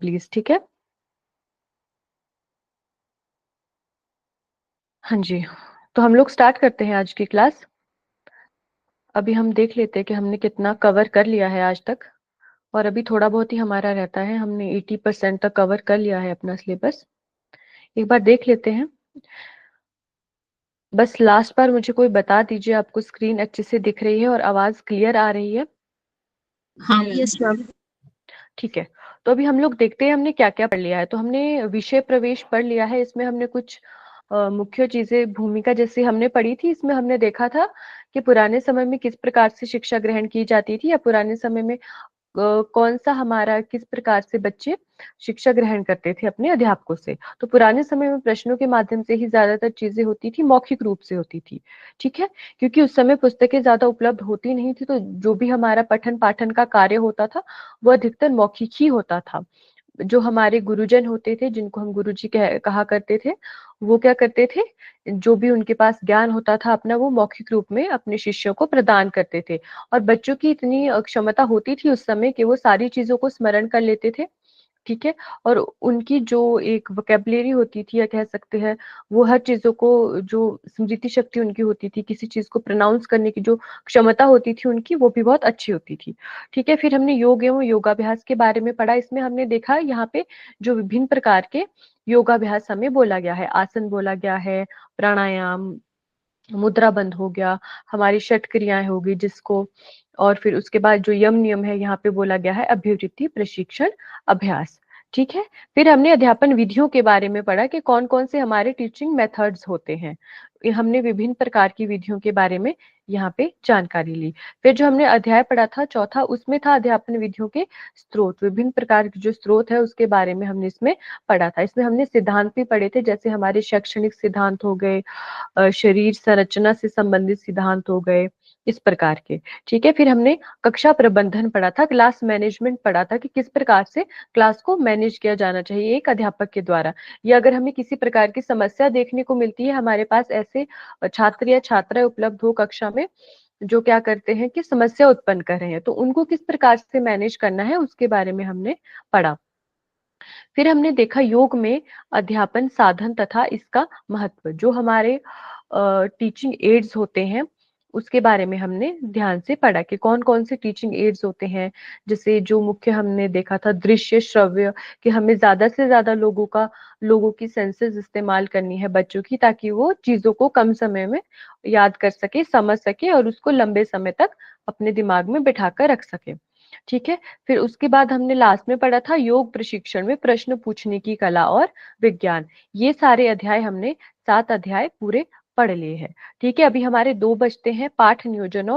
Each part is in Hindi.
प्लीज। ठीक है। हाँ जी, तो हम लोग स्टार्ट करते हैं आज की क्लास। अभी हम देख लेते हैं कि हमने कितना कवर कर लिया है आज तक। और अभी थोड़ा बहुत ही हमारा रहता है, हमने 80% तक कवर कर लिया है अपना सिलेबस। एक बार देख लेते हैं। बस लास्ट बार मुझे कोई बता दीजिए, आपको स्क्रीन अच्छे से दिख रही है और आवाज क्लियर आ रही है? हाँ यस मैम। ठीक है। तो अभी हम लोग देखते हैं हमने क्या क्या पढ़ लिया है। तो हमने विषय प्रवेश पढ़ लिया है। इसमें हमने कुछ मुख्य चीजें, भूमिका जैसी हमने पढ़ी थी। इसमें हमने देखा था कि पुराने समय में किस प्रकार से शिक्षा ग्रहण की जाती थी, या पुराने समय में कौन सा हमारा, किस प्रकार से बच्चे शिक्षा ग्रहण करते थे अपने अध्यापकों से। तो पुराने समय में प्रश्नों के माध्यम से ही ज्यादातर चीजें होती थी, मौखिक रूप से होती थी। ठीक है। क्योंकि उस समय पुस्तकें ज्यादा उपलब्ध होती नहीं थी, तो जो भी हमारा पठन पाठन का कार्य होता था वो अधिकतर मौखिक ही होता था। जो हमारे गुरुजन होते थे, जिनको हम गुरुजी कहा करते थे, वो क्या करते थे, जो भी उनके पास ज्ञान होता था अपना, वो मौखिक रूप में अपने शिष्यों को प्रदान करते थे। और बच्चों की इतनी क्षमता होती थी उस समय कि वो सारी चीजों को स्मरण कर लेते थे। ठीक है। और उनकी जो एक वोकेबलरी होती थी, या कह सकते हैं, वो हर चीजों को, जो स्मृति शक्ति उनकी होती थी, किसी चीज को प्रोनाउंस करने की जो क्षमता होती थी उनकी, वो भी बहुत अच्छी होती थी। ठीक है। फिर हमने योग एवं योगाभ्यास के बारे में पढ़ा। इसमें हमने देखा यहाँ पे जो विभिन्न प्रकार के योगाभ्यास हमें बोला गया है, आसन बोला गया है, प्राणायाम, मुद्रा बंध हो गया, हमारी षट क्रियाएं होगी जिसको, और फिर उसके बाद जो यम नियम है यहाँ पे बोला गया है अभिवृत्ति प्रशिक्षण अभ्यास। ठीक है। फिर हमने अध्यापन विधियों के बारे में पढ़ा कि कौन कौन से हमारे टीचिंग मेथड्स होते हैं। हमने विभिन्न प्रकार की विधियों के बारे में यहाँ पे जानकारी ली। फिर जो हमने अध्याय पढ़ा था चौथा, उसमें था अध्यापन विधियों के स्रोत। विभिन्न प्रकार के जो स्रोत है उसके बारे में हमने इसमें पढ़ा था। इसमें हमने सिद्धांत भी पढ़े थे, जैसे हमारे शैक्षणिक सिद्धांत हो गए, शरीर संरचना से संबंधित सिद्धांत हो गए, इस प्रकार के। ठीक है। फिर हमने कक्षा प्रबंधन पढ़ा था, क्लास मैनेजमेंट पढ़ा था कि किस प्रकार से क्लास को मैनेज किया जाना चाहिए एक अध्यापक के द्वारा। या अगर हमें किसी प्रकार की समस्या देखने को मिलती है, हमारे पास ऐसे छात्र या छात्राएं उपलब्ध हो कक्षा में जो क्या करते हैं कि समस्या उत्पन्न कर रहे हैं, तो उनको किस प्रकार से मैनेज करना है उसके बारे में हमने पढ़ा। फिर हमने देखा योग में अध्यापन साधन तथा इसका महत्व। जो हमारे टीचिंग एड्स होते हैं उसके बारे में हमने ध्यान से पढ़ा कि कौन कौन से टीचिंग एड्स होते हैं। जैसे जो मुख्य हमने देखा था दृश्य श्रव्य, कि हमें ज्यादा से ज्यादा लोगों की सेंसेस इस्तेमाल करनी है बच्चों की, ताकि वो चीजों को कम समय में याद कर सके, समझ सके और उसको लंबे समय तक अपने दिमाग में बिठा कर रख सके। ठीक है। फिर उसके बाद हमने लास्ट में पढ़ा था योग प्रशिक्षण में प्रश्न पूछने की कला और विज्ञान। ये सारे अध्याय हमने 7 अध्याय पूरे पढ़ लिए हैं। ठीक है। अभी हमारे 2 बचते हैं, पाठ नियोजन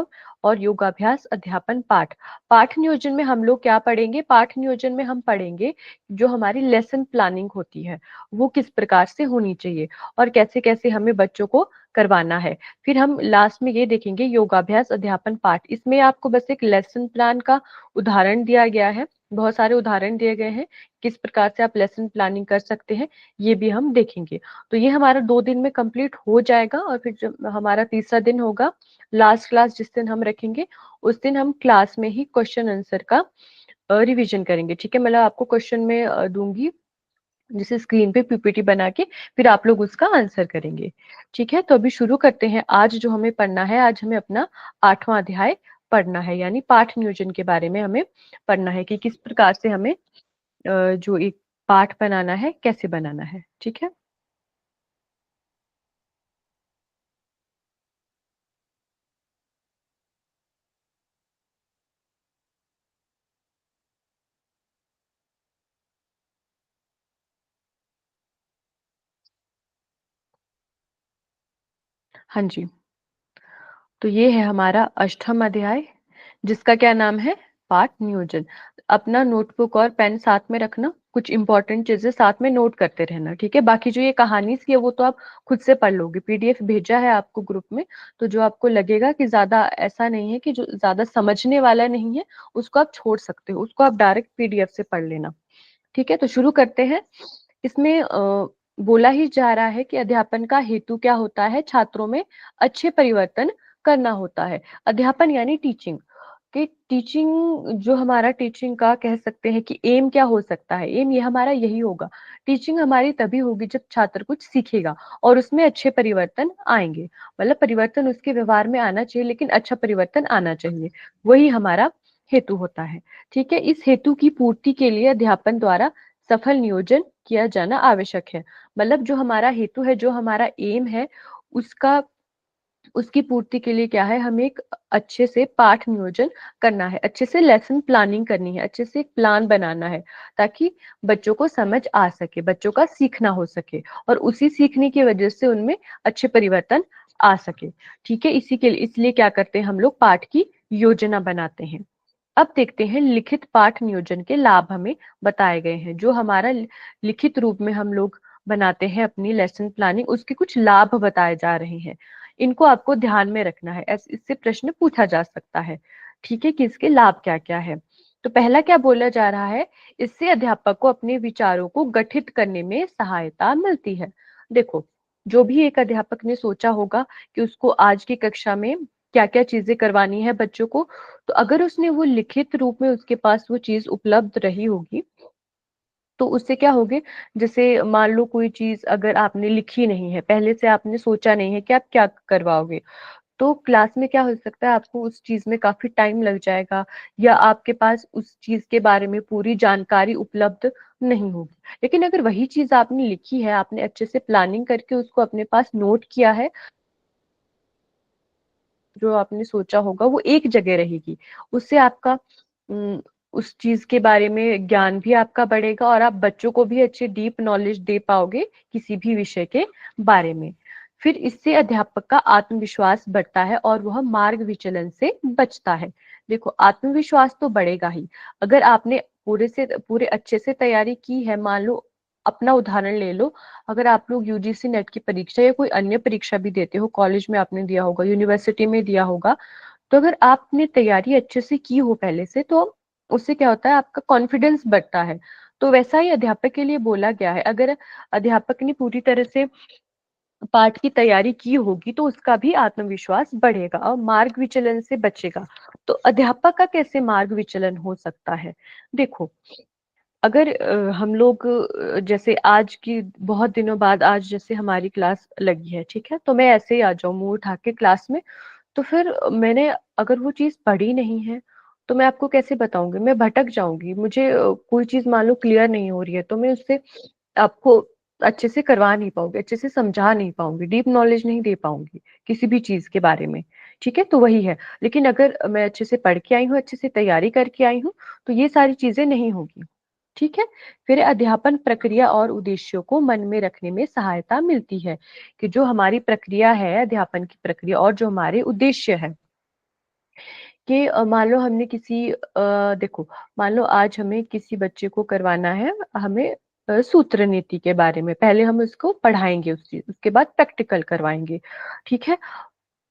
और योगाभ्यास अध्यापन पाठ। पाठ नियोजन में हम लोग क्या पढ़ेंगे? पाठ नियोजन में हम पढ़ेंगे जो हमारी लेसन प्लानिंग होती है वो किस प्रकार से होनी चाहिए और कैसे कैसे हमें बच्चों को करवाना है। फिर हम लास्ट में ये देखेंगे योगाभ्यास अध्यापन पाठ। इसमें आपको बस एक लेसन प्लान का उदाहरण दिया गया है, बहुत सारे उदाहरण दिए गए हैं किस प्रकार से आप लेसन प्लानिंग कर सकते हैं, ये भी हम देखेंगे। तो ये हमारा 2 दिन में कंप्लीट हो जाएगा। और फिर जब हमारा तीसरा दिन होगा, लास्ट क्लास जिस दिन हम रखेंगे, उस दिन हम क्लास में ही क्वेश्चन आंसर का रिवीजन करेंगे। ठीक है। मतलब आपको क्वेश्चन में दूंगी, जिसे स्क्रीन पे पीपीटी बना के फिर आप लोग उसका आंसर करेंगे। ठीक है। तो अभी शुरू करते हैं। आज जो हमें पढ़ना है, आज हमें अपना 8वां अध्याय पढ़ना है, यानी पाठ नियोजन के बारे में हमें पढ़ना है कि किस प्रकार से हमें जो एक पाठ बनाना है कैसे बनाना है। ठीक है। हाँ जी। तो ये है हमारा 8वां अध्याय, जिसका क्या नाम है? पाठ नियोजन। अपना नोटबुक और पेन साथ में रखना, कुछ इंपॉर्टेंट चीजें साथ में नोट करते रहना। ठीक है। बाकी जो ये कहानी थी वो तो आप खुद से पढ़ लोगे, पीडीएफ भेजा है आपको ग्रुप में। तो जो आपको लगेगा कि ज्यादा ऐसा नहीं है, कि जो ज्यादा समझने वाला नहीं है, उसको आप छोड़ सकते हो, उसको आप डायरेक्ट पीडीएफ से पढ़ लेना। ठीक है। तो शुरू करते हैं। इसमें बोला ही जा रहा है कि अध्यापन का हेतु क्या होता है? छात्रों में अच्छे परिवर्तन करना होता है। अध्यापन यानी टीचिंग। कि टीचिंग जो हमारा टीचिंग का कह सकते हैं कि एम क्या हो सकता है, एम ये हमारा यही होगा। टीचिंग हमारी तभी होगी जब छात्र कुछ सीखेगा और उसमें अच्छे परिवर्तन आएंगे। मतलब परिवर्तन उसके व्यवहार में आना चाहिए, लेकिन अच्छा परिवर्तन आना चाहिए, वही हमारा हेतु होता है। ठीक है, इस हेतु की पूर्ति के लिए अध्यापन द्वारा सफल नियोजन किया जाना आवश्यक है। मतलब जो हमारा हेतु है, जो हमारा एम है, उसका उसकी पूर्ति के लिए क्या है, हमें एक अच्छे से पाठ नियोजन करना है, अच्छे से लेसन प्लानिंग करनी है, अच्छे से एक प्लान बनाना है, ताकि बच्चों को समझ आ सके, बच्चों का सीखना हो सके और उसी सीखने की वजह से उनमें अच्छे परिवर्तन आ सके। ठीक है, इसी के लिए इसलिए क्या करते हैं हम लोग, पाठ की योजना बनाते हैं। अब देखते हैं लिखित पाठ नियोजन के लाभ हमें बताए गए हैं। जो हमारा लिखित रूप में हम लोग बनाते हैं अपनी लेसन प्लानिंग, उसके कुछ लाभ बताए जा रहे हैं। इनको आपको ध्यान में रखना है, इससे प्रश्न पूछा जा सकता है। ठीक है, कि इसके लाभ क्या क्या है। तो पहला क्या बोला जा रहा है, इससे अध्यापक को अपने विचारों को गठित करने में सहायता मिलती है। देखो, जो भी एक अध्यापक ने सोचा होगा कि उसको आज की कक्षा में क्या क्या चीजें करवानी है बच्चों को, तो अगर उसने वो लिखित रूप में उसके पास वो चीज उपलब्ध रही होगी, तो उससे क्या होगे, जैसे मान लो कोई चीज अगर आपने लिखी नहीं है, पहले से आपने सोचा नहीं है कि आप क्या करवाओगे, तो क्लास में क्या हो सकता है, आपको उस चीज में काफी टाइम लग जाएगा, या आपके पास उस चीज के बारे में पूरी जानकारी उपलब्ध नहीं होगी। लेकिन अगर वही चीज आपने लिखी है, आपने अच्छे से प्लानिंग करके उसको अपने पास नोट किया है, जो आपने सोचा होगा वो एक जगह रहेगी, उससे आपका उस चीज के बारे में ज्ञान भी आपका बढ़ेगा और आप बच्चों को भी अच्छे डीप नॉलेज दे पाओगे किसी भी विषय के बारे में। फिर इससे अध्यापक का आत्मविश्वास बढ़ता है और वह मार्ग विचलन से बचता है। देखो, आत्मविश्वास तो बढ़ेगा ही अगर आपने पूरे अच्छे से तैयारी की है। मान लो, अपना उदाहरण ले लो, अगर आप लोग यूजीसी नेट की परीक्षा या कोई अन्य परीक्षा भी देते हो, कॉलेज में आपने दिया होगा, यूनिवर्सिटी में दिया होगा, तो अगर आपने तैयारी अच्छे से की हो पहले से, तो उससे क्या होता है, आपका कॉन्फिडेंस बढ़ता है। तो वैसा ही अध्यापक के लिए बोला गया है, अगर अध्यापक ने पूरी तरह से पाठ की तैयारी की होगी तो उसका भी आत्मविश्वास बढ़ेगा और मार्ग विचलन से बचेगा। तो अध्यापक का कैसे मार्ग विचलन हो सकता है, देखो, अगर हम लोग जैसे आज की बहुत दिनों बाद आज जैसे हमारी क्लास लगी है, ठीक है, तो मैं ऐसे ही आ जाऊं मुंह उठा के क्लास में, तो फिर मैंने अगर वो चीज पढ़ी नहीं है, तो मैं आपको कैसे बताऊंगी, मैं भटक जाऊंगी। मुझे कोई चीज मान लो क्लियर नहीं हो रही है, तो मैं उससे आपको अच्छे से करवा नहीं पाऊंगी, अच्छे से समझा नहीं पाऊंगी, डीप नॉलेज नहीं दे पाऊंगी किसी भी चीज के बारे में। ठीक है, तो वही है। लेकिन अगर मैं अच्छे से पढ़ के आई हूँ, अच्छे से तैयारी करके आई हूँ, तो ये सारी चीजें नहीं होगी। ठीक है, फिर अध्यापन प्रक्रिया और उद्देश्यों को मन में रखने में सहायता मिलती है, कि जो हमारी प्रक्रिया है, अध्यापन की प्रक्रिया और जो हमारे उद्देश्य है, कि मान लो हमने देखो, मान लो आज हमें किसी बच्चे को करवाना है, हमें सूत्र नीति के बारे में, पहले हम उसको पढ़ाएंगे उस चीज, उसके बाद प्रैक्टिकल करवाएंगे। ठीक है,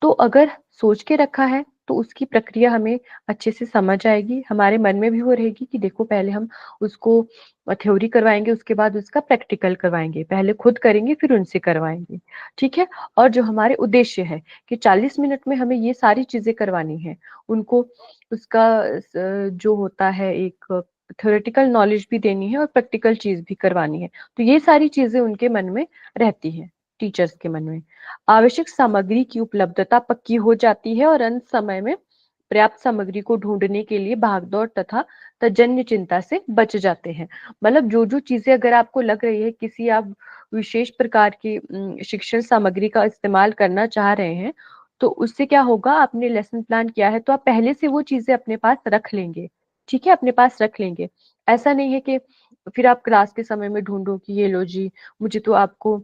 तो अगर सोच के रखा है तो उसकी प्रक्रिया हमें अच्छे से समझ आएगी, हमारे मन में भी वो रहेगी कि देखो, पहले हम उसको थ्योरी करवाएंगे, उसके बाद उसका प्रैक्टिकल करवाएंगे, पहले खुद करेंगे फिर उनसे करवाएंगे। ठीक है, और जो हमारे उद्देश्य है कि 40 मिनट में हमें ये सारी चीजें करवानी है उनको, उसका जो होता है एक थ्योरेटिकल नॉलेज भी देनी है और प्रैक्टिकल चीज भी करवानी है, तो ये सारी चीजें उनके मन में रहती है, टीचर्स के मन में। आवश्यक सामग्री की उपलब्धता पक्की हो जाती है और अंत समय में पर्याप्त सामग्री को ढूंढने के लिए भागदौड़ तथा तजन्य चिंता से बच जाते हैं। मतलब जो जो चीजें अगर आपको लग रही है किसी आप विशेष प्रकार की शिक्षण सामग्री का इस्तेमाल करना चाह रहे हैं, तो उससे क्या होगा, आपने लेसन प्लान किया है तो आप पहले से वो चीजें अपने पास रख लेंगे। ठीक है, अपने पास रख लेंगे। ऐसा नहीं है कि फिर आप क्लास के समय में ढूंढो कि ये लो जी, मुझे तो आपको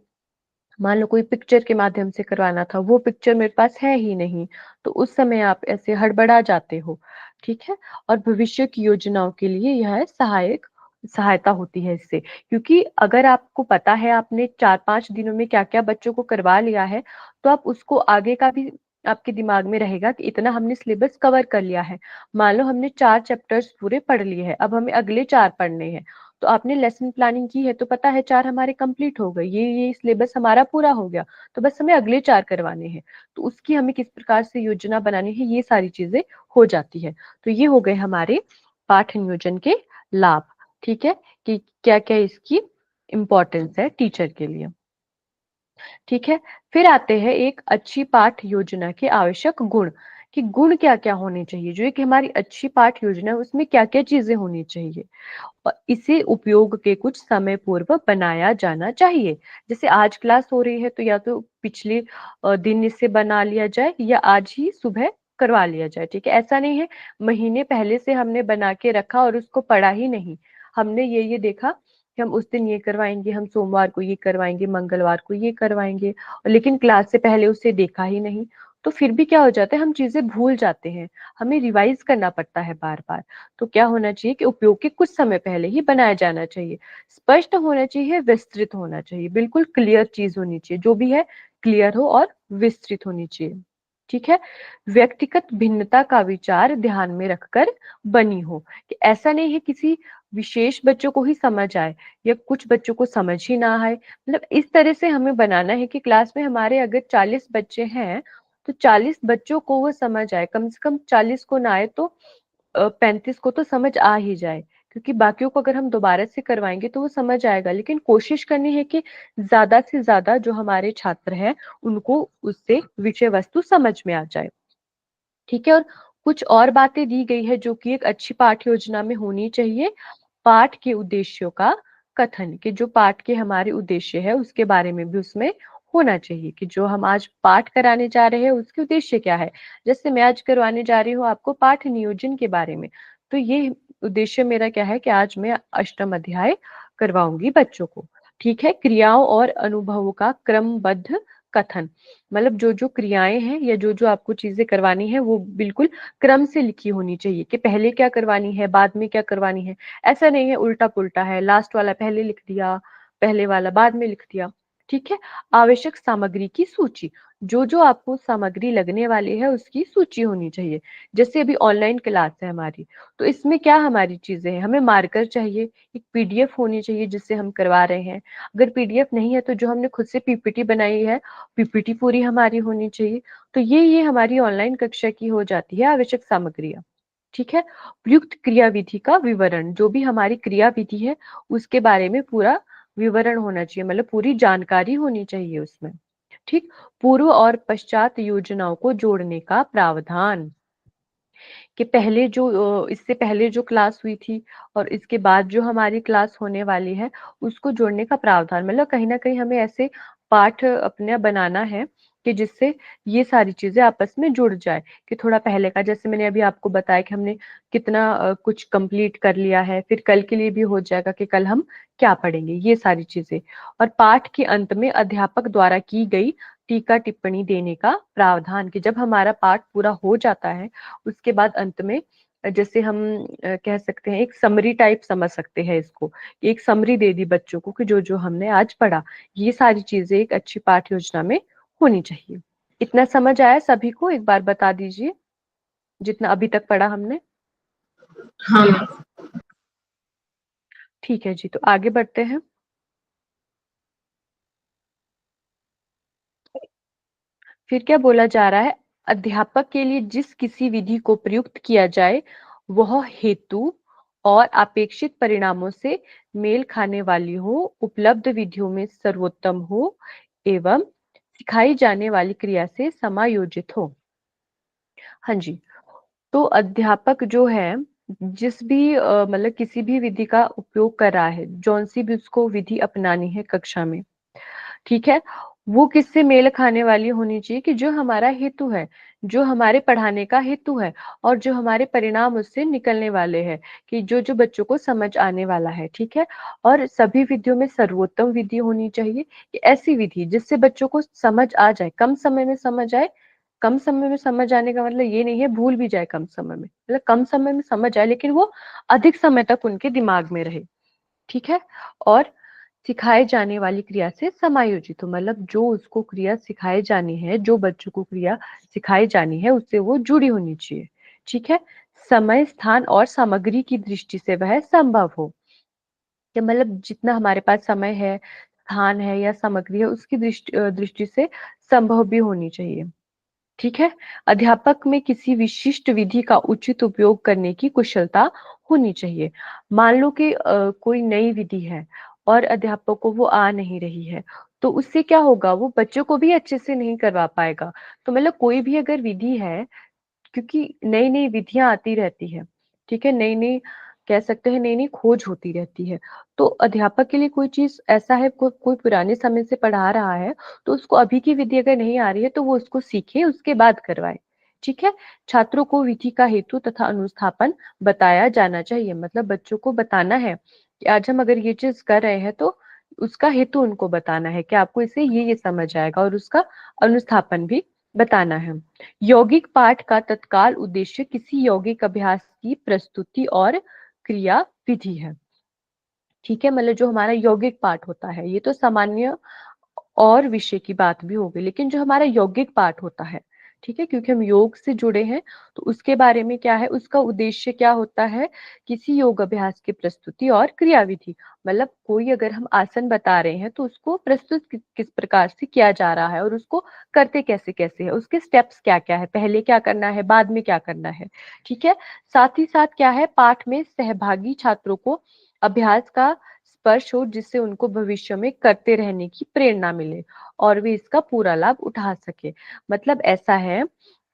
मान लो कोई पिक्चर के माध्यम से करवाना था, वो पिक्चर मेरे पास है ही नहीं, तो उस समय आप ऐसे हड़बड़ा जाते हो। ठीक है, और भविष्य की योजनाओं के लिए यह सहायता होती है इससे, क्योंकि अगर आपको पता है आपने 4-5 दिनों में क्या क्या बच्चों को करवा लिया है, तो आप उसको आगे का भी आपके दिमाग में रहेगा कि इतना हमने सिलेबस कवर कर लिया है। मान लो हमने 4 चैप्टर्स पूरे पढ़ लिए हैं, अब हमें अगले 4 पढ़ने हैं, तो आपने लेसन प्लानिंग की है तो पता है 4 हमारे कंप्लीट हो गए, ये सिलेबस हमारा पूरा हो गया, तो बस हमें अगले 4 करवाने हैं। तो उसकी हमें किस प्रकार से योजना बनानी है, ये सारी चीजें हो जाती है। तो ये हो गए हमारे पाठ नियोजन के लाभ। ठीक है, कि क्या क्या इसकी इम्पोर्टेंस है टीचर के लिए। ठीक है, फिर आते हैं एक अच्छी पाठ योजना के आवश्यक गुण, कि गुण क्या क्या होने चाहिए। जो एक हमारी अच्छी पाठ योजना है उसमें क्या क्या चीजें होनी चाहिए, और इसे उपयोग के कुछ समय पूर्व बनाया जाना चाहिए। जैसे आज क्लास हो रही है तो या तो पिछले दिन इसे बना लिया जाए या आज ही सुबह करवा लिया जाए। ठीक है, ऐसा नहीं है महीने पहले से हमने बना के रखा और उसको पढ़ा ही नहीं। हमने ये देखा कि हम उस दिन ये करवाएंगे, हम सोमवार को ये करवाएंगे, मंगलवार को ये करवाएंगे, लेकिन क्लास से पहले उसे देखा ही नहीं। तो फिर भी क्या हो जाता है, हम चीजें भूल जाते हैं, हमें रिवाइज करना पड़ता है बार बार। तो क्या होना चाहिए कि उपयोग के कुछ समय पहले ही बनाया जाना चाहिए, स्पष्ट होना चाहिए, विस्तृत होना चाहिए, बिल्कुल क्लियर चीज होनी चाहिए, जो भी है क्लियर हो और विस्तृत होनी चाहिए। ठीक है, व्यक्तिगत भिन्नता का विचार ध्यान में रखकर बनी हो, कि ऐसा नहीं है किसी विशेष बच्चों को ही समझ आए या कुछ बच्चों को समझ ही ना आए। मतलब इस तरह से हमें बनाना है कि क्लास में हमारे अगर 40 बच्चे हैं तो 40 बच्चों को वो समझ आए, कम से कम 40 को ना आए तो 35 को तो समझ आ ही जाए, क्योंकि बाकियों को अगर हम दोबारा से करवाएंगे तो वो समझ आएगा, लेकिन कोशिश करनी है कि ज्यादा से ज्यादा जो हमारे छात्र हैं उनको उससे विषय वस्तु समझ में आ जाए। ठीक है, और कुछ और बातें दी गई है जो कि एक अच्छी पाठ योजना में होनी चाहिए। पाठ के उद्देश्यों का कथन, कि जो पाठ के हमारे उद्देश्य है उसके बारे में भी उसमें होना चाहिए, कि जो हम आज पाठ कराने जा रहे हैं उसके उद्देश्य क्या है। जैसे मैं आज करवाने जा रही हूँ आपको पाठ नियोजन के बारे में, तो ये उद्देश्य मेरा क्या है कि आज मैं अष्टम अध्याय करवाऊंगी बच्चों को। ठीक है, क्रियाओं और अनुभवों का क्रमबद्ध कथन, मतलब जो जो क्रियाएं हैं या जो जो आपको चीजें करवानी है वो बिल्कुल क्रम से लिखी होनी चाहिए, कि पहले क्या करवानी है बाद में क्या करवानी है। ऐसा नहीं है उल्टा पुल्टा है, लास्ट वाला पहले लिख दिया, पहले वाला बाद में लिख दिया। ठीक है, आवश्यक सामग्री की सूची, जो जो आपको सामग्री लगने वाली है उसकी सूची होनी चाहिए। जैसे अभी ऑनलाइन क्लास है हमारी, तो इसमें क्या हमारी चीजें हैं, हमें मार्कर चाहिए, एक पीडीएफ होनी चाहिए जिससे हम करवा रहे हैं। अगर पीडीएफ नहीं है तो जो हमने खुद से पीपीटी बनाई है, पीपीटी पूरी हमारी होनी चाहिए। तो ये हमारी ऑनलाइन कक्षा की हो जाती है आवश्यक सामग्रियां। ठीक है, प्रयुक्त क्रिया विधि का विवरण, जो भी हमारी क्रिया विधि है उसके बारे में पूरा विवरण होना चाहिए, मतलब पूरी जानकारी होनी चाहिए उसमें। ठीक, पूर्व और पश्चात योजनाओं को जोड़ने का प्रावधान, कि पहले जो इससे पहले जो क्लास हुई थी और इसके बाद जो हमारी क्लास होने वाली है उसको जोड़ने का प्रावधान, मतलब कहीं ना कहीं हमें ऐसे पाठ अपने बनाना है कि जिससे ये सारी चीजें आपस में जुड़ जाए। कि थोड़ा पहले का, जैसे मैंने अभी आपको बताया कि हमने कितना कुछ कंप्लीट कर लिया है, फिर कल के लिए भी हो जाएगा कि कल हम क्या पढ़ेंगे, ये सारी चीजें। और पाठ के अंत में अध्यापक द्वारा की गई टीका टिप्पणी देने का प्रावधान, कि जब हमारा पाठ पूरा हो जाता है उसके बाद अंत में, जैसे हम कह सकते हैं एक समरी टाइप समझ सकते हैं इसको, कि एक समरी दे दी बच्चों को कि जो जो हमने आज पढ़ा। ये सारी चीजें एक अच्छी पाठ योजना में होनी चाहिए। इतना समझ आया सभी को, एक बार बता दीजिए जितना अभी तक पढ़ा हमने। हाँ। ठीक है जी, तो आगे बढ़ते हैं। फिर क्या बोला जा रहा है, अध्यापक के लिए जिस किसी विधि को प्रयुक्त किया जाए वह हेतु और अपेक्षित परिणामों से मेल खाने वाली हो, उपलब्ध विधियों में सर्वोत्तम हो एवं सिखाई जाने वाली क्रिया से समायोजित हो। हाँ जी, तो अध्यापक जो है जिस भी मतलब किसी भी विधि का उपयोग कर रहा है, जौन सी भी उसको विधि अपनानी है कक्षा में, ठीक है, वो किससे मेल खाने वाली होनी चाहिए, कि जो हमारा हेतु है, जो हमारे पढ़ाने का हेतु है और जो हमारे परिणाम उससे निकलने वाले हैं, कि जो जो बच्चों को समझ आने वाला है। ठीक है, और सभी विधियों में सर्वोत्तम विधि होनी चाहिए, कि ऐसी विधि जिससे बच्चों को समझ आ जाए, कम समय में समझ आए। कम समय में समझ आने का मतलब ये नहीं है भूल भी जाए कम समय में, मतलब कम समय में समझ आए लेकिन वो अधिक समय तक उनके दिमाग में रहे। ठीक है, और सिखाए जाने वाली क्रिया से समायोजित हो, मतलब जो उसको क्रिया सिखाई जानी है, जो बच्चों को क्रिया सिखाई जानी है उससे वो जुड़ी होनी चाहिए। ठीक है, समय स्थान और सामग्री की दृष्टि से वह संभव हो। कि मतलब जितना हमारे पास समय है, स्थान है या सामग्री है, उसकी दृष्टि से संभव भी होनी चाहिए। ठीक है। अध्यापक में किसी विशिष्ट विधि का उचित उपयोग करने की कुशलता होनी चाहिए। मान लो कि कोई नई विधि है और अध्यापक को वो आ नहीं रही है, तो उससे क्या होगा, वो बच्चों को भी अच्छे से नहीं करवा पाएगा। तो मतलब कोई भी अगर विधि है, क्योंकि नई नई विधियां आती रहती है, ठीक है, नई नई कह सकते हैं, नई नई खोज होती रहती है। तो अध्यापक के लिए कोई चीज ऐसा है, कोई पुराने समय से पढ़ा रहा है, तो उसको अभी की विधि अगर नहीं आ रही है तो वो उसको सीखे, उसके बाद करवाए। ठीक है। छात्रों को विधि का हेतु तथा अनुस्थापन बताया जाना चाहिए। मतलब बच्चों को बताना है कि आज हम अगर ये चीज कर रहे हैं तो उसका हेतु उनको बताना है कि आपको इससे ये समझ आएगा, और उसका अनुस्थापन भी बताना है। यौगिक पाठ का तत्काल उद्देश्य किसी यौगिक अभ्यास की प्रस्तुति और क्रिया विधि है। ठीक है। मतलब जो हमारा यौगिक पाठ होता है, ये तो सामान्य और विषय की बात भी हो गई, लेकिन जो हमारा यौगिक पाठ होता है, ठीक है, क्योंकि हम योग से जुड़े हैं, तो उसके बारे में क्या है, उसका उद्देश्य क्या होता है, किसी योग अभ्यास की प्रस्तुति और क्रियाविधि। मतलब कोई अगर हम आसन बता रहे हैं तो उसको प्रस्तुत किस प्रकार से किया जा रहा है और उसको करते कैसे कैसे है, उसके स्टेप्स क्या क्या है, पहले क्या करना है, बाद में क्या करना है। ठीक है। साथ ही साथ क्या है, पाठ में सहभागी छात्रों को अभ्यास का स्पर्श हो, जिससे उनको भविष्य में करते रहने की प्रेरणा मिले और वे इसका पूरा लाभ उठा सके। मतलब ऐसा है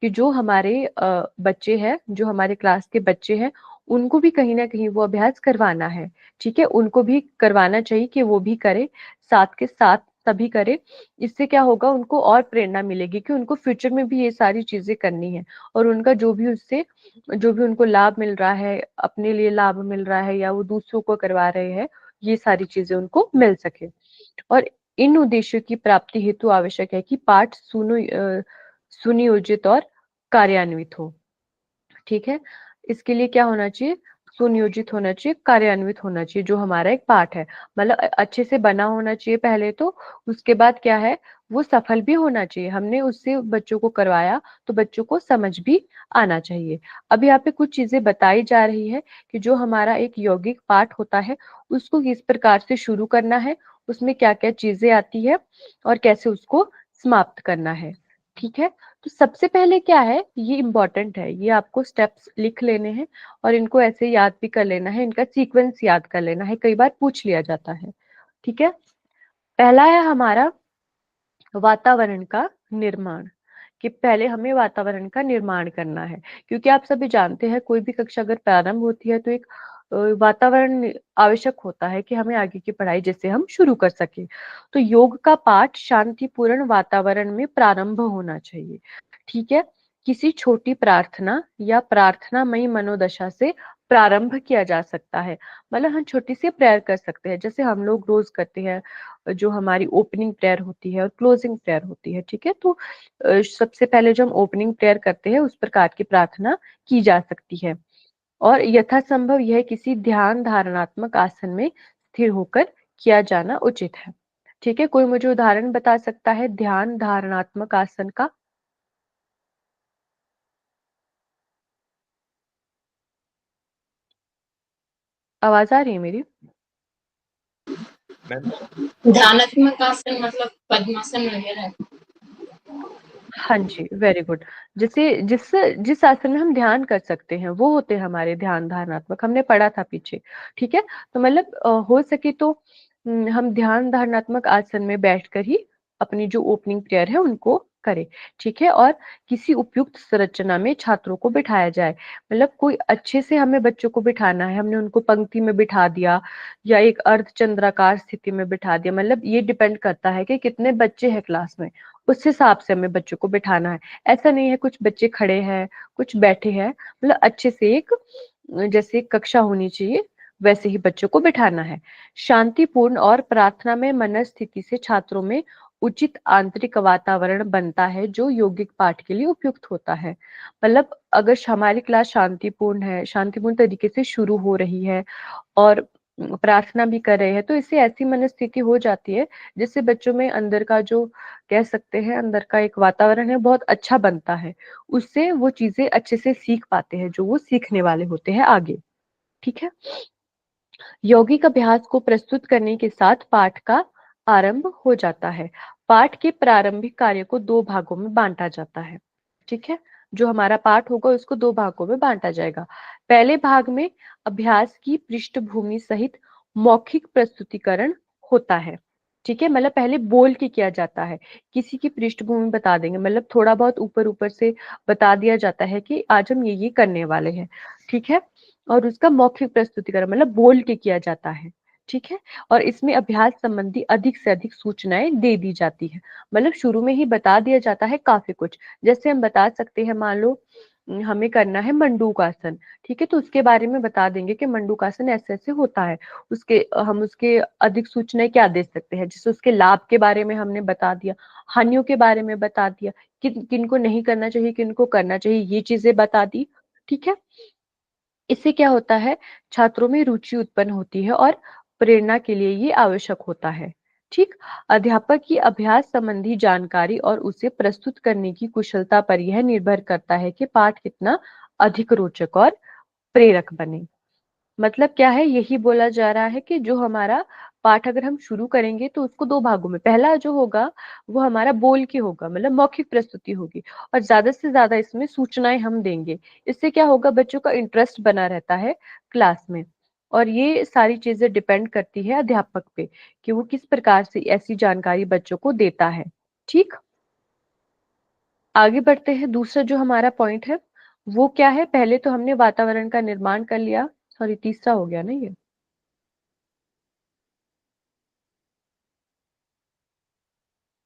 कि जो हमारे बच्चे हैं, जो हमारे क्लास के बच्चे हैं, उनको भी कहीं ना कहीं वो अभ्यास करवाना है। ठीक है। उनको भी करवाना चाहिए कि वो भी करे, साथ के साथ सभी करे। इससे क्या होगा, उनको और प्रेरणा मिलेगी कि उनको फ्यूचर में भी ये सारी चीजें करनी है, और उनका जो भी उससे जो भी उनको लाभ मिल रहा है, अपने लिए लाभ मिल रहा है या वो दूसरों को करवा रहे हैं, ये सारी चीजें उनको मिल सके। और इन उद्देश्यों की प्राप्ति हेतु आवश्यक है कि पाठ सुनियोजित और कार्यान्वित हो। ठीक है। इसके लिए क्या होना चाहिए, सुनियोजित होना चाहिए, कार्यान्वित होना चाहिए जो हमारा एक पाठ है। मतलब अच्छे से बना होना चाहिए पहले तो, उसके बाद क्या है, वो सफल भी होना चाहिए। हमने उससे बच्चों को करवाया तो बच्चों को समझ भी आना चाहिए। अब यहाँ पे कुछ चीजें बताई जा रही है कि जो हमारा एक यौगिक पाठ होता है, उसको किस प्रकार से शुरू करना है, उसमें क्या क्या चीजें आती है और कैसे उसको समाप्त करना है। ठीक है। तो सबसे पहले क्या है, ये इम्पोर्टेंट है, ये आपको स्टेप्स लिख लेने हैं और इनको ऐसे याद भी कर लेना है, इनका सीक्वेंस याद कर लेना है, कई बार पूछ लिया जाता है। ठीक है। पहला है हमारा वातावरण का निर्माण, कि पहले हमें वातावरण का निर्माण करना है। क्योंकि आप सभी जानते हैं, कोई भी कक्षा अगर प्रारंभ होती है तो एक वातावरण आवश्यक होता है कि हमें आगे की पढ़ाई जैसे हम शुरू कर सके। तो योग का पाठ शांतिपूर्ण वातावरण में प्रारंभ होना चाहिए। ठीक है। किसी छोटी प्रार्थना या प्रार्थनामयी मनोदशा से प्रारंभ किया जा सकता है। मतलब हम छोटी सी प्रेयर कर सकते हैं, जैसे हम लोग रोज करते हैं, जो हमारी ओपनिंग प्रेयर होती है और क्लोजिंग प्रेयर होती है। ठीक है। तो सबसे पहले जो हम ओपनिंग प्रेयर करते हैं, उस प्रकार की प्रार्थना की जा सकती है। और यथासंभव यह किसी ध्यान धारणात्मक आसन में स्थिर होकर किया जाना उचित है। ठीक है। कोई मुझे उदाहरण बता सकता है ध्यान धारणात्मक आसन का? आवाज आ रही है मेरी? ध्यानात्मक आसन मतलब पद्मासन वगैरह। हाँ जी, वेरी गुड। जैसे जिस जिस आसन में हम ध्यान कर सकते हैं, वो होते हैं हमारे ध्यान धारणात्मक, हमने पढ़ा था पीछे। ठीक है। तो मतलब हो सके तो हम ध्यान धारणात्मक आसन में बैठकर ही अपनी जो ओपनिंग प्रेयर है उनको करें। ठीक है। और किसी उपयुक्त संरचना में छात्रों को बिठाया जाए। मतलब कोई अच्छे से हमें बच्चों को बिठाना है, हमने उनको पंक्ति में बिठा दिया या एक अर्धचंद्राकार स्थिति में बिठा दिया, मतलब ये डिपेंड करता है कि कितने बच्चे हैं क्लास में, उस हिसाब से हमें बच्चों को बिठाना है। ऐसा नहीं है कुछ बच्चे खड़े हैं, कुछ बैठे हैं, मतलब अच्छे से एक जैसे एक कक्षा होनी चाहिए वैसे ही बच्चों को बिठाना है। शांतिपूर्ण और प्रार्थना में मन स्थिति से छात्रों में उचित आंतरिक वातावरण बनता है जो यौगिक पाठ के लिए उपयुक्त होता है। मतलब अगर हमारी क्लास शांतिपूर्ण है, शांतिपूर्ण तरीके से शुरू हो रही है और प्रार्थना भी कर रहे हैं, तो इससे ऐसी मनस्थिति हो जाती है जिससे बच्चों में अंदर का जो कह सकते हैं अंदर का एक वातावरण है बहुत अच्छा बनता है। उससे वो चीजें अच्छे से सीख पाते हैं जो वो सीखने वाले होते हैं आगे। ठीक है। यौगिक अभ्यास को प्रस्तुत करने के साथ पाठ का आरंभ हो जाता है। पाठ के प्रारंभिक कार्य को दो भागों में बांटा जाता है। ठीक है, जो हमारा पाठ होगा उसको दो भागों में बांटा जाएगा। पहले भाग में अभ्यास की पृष्ठभूमि सहित मौखिक प्रस्तुतिकरण होता है। ठीक है, मतलब पहले बोल के किया जाता है, किसी की पृष्ठभूमि बता देंगे, मतलब थोड़ा बहुत ऊपर ऊपर से बता दिया जाता है कि आज हम ये करने वाले हैं। ठीक है, और उसका मौखिक प्रस्तुतिकरण मतलब बोल के किया जाता है। ठीक है, और इसमें अभ्यास संबंधी अधिक से अधिक सूचनाएं दे दी जाती है। मतलब शुरू में ही बता दिया जाता है काफी कुछ। जैसे हम बता सकते हैं, मान लो हमें करना है मंडूकासन। ठीक है, तो उसके बारे में बता देंगे कि मंडूकासन ऐसे ऐसे होता है। हम उसके अधिक सूचनाएं क्या दे सकते हैं, जैसे उसके लाभ के बारे में हमने बता दिया, हानियों के बारे में बता दिया, किनको नहीं करना चाहिए, किनको करना चाहिए, ये चीजें बता दी। ठीक है, इससे क्या होता है, छात्रों में रुचि उत्पन्न होती है और प्रेरणा के लिए ये आवश्यक होता है। ठीक, अध्यापक की अभ्यास संबंधी जानकारी और उसे प्रस्तुत करने की कुशलता पर यह निर्भर करता है कि पाठ कितना अधिक रोचक और प्रेरक बने। मतलब क्या है, यही बोला जा रहा है कि जो हमारा पाठ अगर हम शुरू करेंगे तो उसको दो भागों में, पहला जो होगा वो हमारा बोल के होगा, मतलब मौखिक प्रस्तुति होगी, और ज्यादा से ज्यादा इसमें सूचनाएं हम देंगे। इससे क्या होगा, बच्चों का इंटरेस्ट बना रहता है क्लास में। और ये सारी चीजें डिपेंड करती है अध्यापक पे कि वो किस प्रकार से ऐसी जानकारी बच्चों को देता है। ठीक, आगे बढ़ते हैं। दूसरा जो हमारा पॉइंट है वो क्या है, पहले तो हमने वातावरण का निर्माण कर लिया, सॉरी तीसरा हो गया ना ये,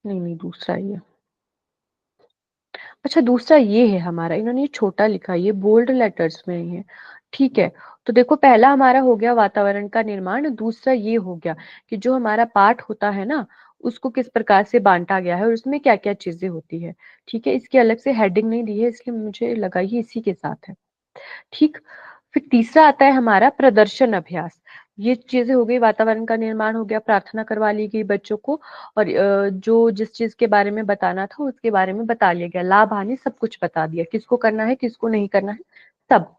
नहीं नहीं दूसरा ही है। अच्छा, दूसरा ये है हमारा, इन्होंने ये छोटा लिखा है, ये बोल्ड लेटर्स में नहीं है। ठीक है, तो देखो पहला हमारा हो गया वातावरण का निर्माण, दूसरा ये हो गया कि जो हमारा पाठ होता है ना उसको किस प्रकार से बांटा गया है और उसमें क्या क्या चीजें होती है। ठीक है, इसकी अलग से हेडिंग नहीं दी है, इसलिए मुझे लगा ये इसी के साथ है। ठीक, फिर तीसरा आता है हमारा प्रदर्शन अभ्यास। ये चीजें हो गई, वातावरण का निर्माण हो गया, प्रार्थना करवा ली गई बच्चों को, और जो जिस चीज के बारे में बताना था उसके बारे में बता लिया गया, लाभ हानि सब कुछ बता दिया, किसको करना है किसको नहीं करना है सब।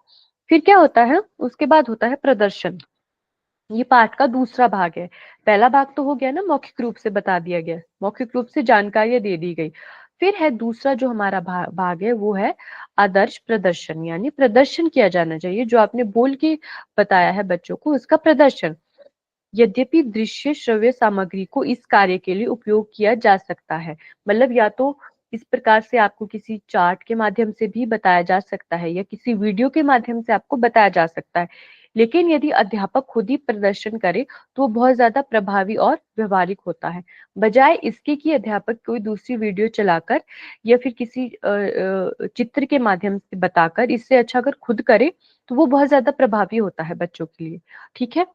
फिर क्या होता है, उसके बाद होता है प्रदर्शन। ये पाठ का दूसरा भाग है। पहला भाग तो हो गया ना, मौखिक रूप से बता दिया गया, मौखिक रूप से जानकारियां दे दी गई। फिर है दूसरा जो हमारा भाग है वो है आदर्श प्रदर्शन, यानी प्रदर्शन किया जाना चाहिए, जो आपने बोल के बताया है बच्चों को उसका प्रदर्शन। यद्यपि दृश्य श्रव्य सामग्री को इस कार्य के लिए उपयोग किया जा सकता है, मतलब या तो इस प्रकार से आपको किसी चार्ट के माध्यम से भी बताया जा सकता है या किसी वीडियो के माध्यम से आपको बताया जा सकता है, लेकिन यदि अध्यापक खुद ही प्रदर्शन करे तो वो बहुत ज्यादा प्रभावी और व्यवहारिक होता है, बजाय इसके कि अध्यापक कोई दूसरी वीडियो चलाकर या फिर किसी चित्र के माध्यम से बताकर। इससे अच्छा अगर खुद करे तो वो बहुत ज्यादा प्रभावी होता है बच्चों के लिए। ठीक है,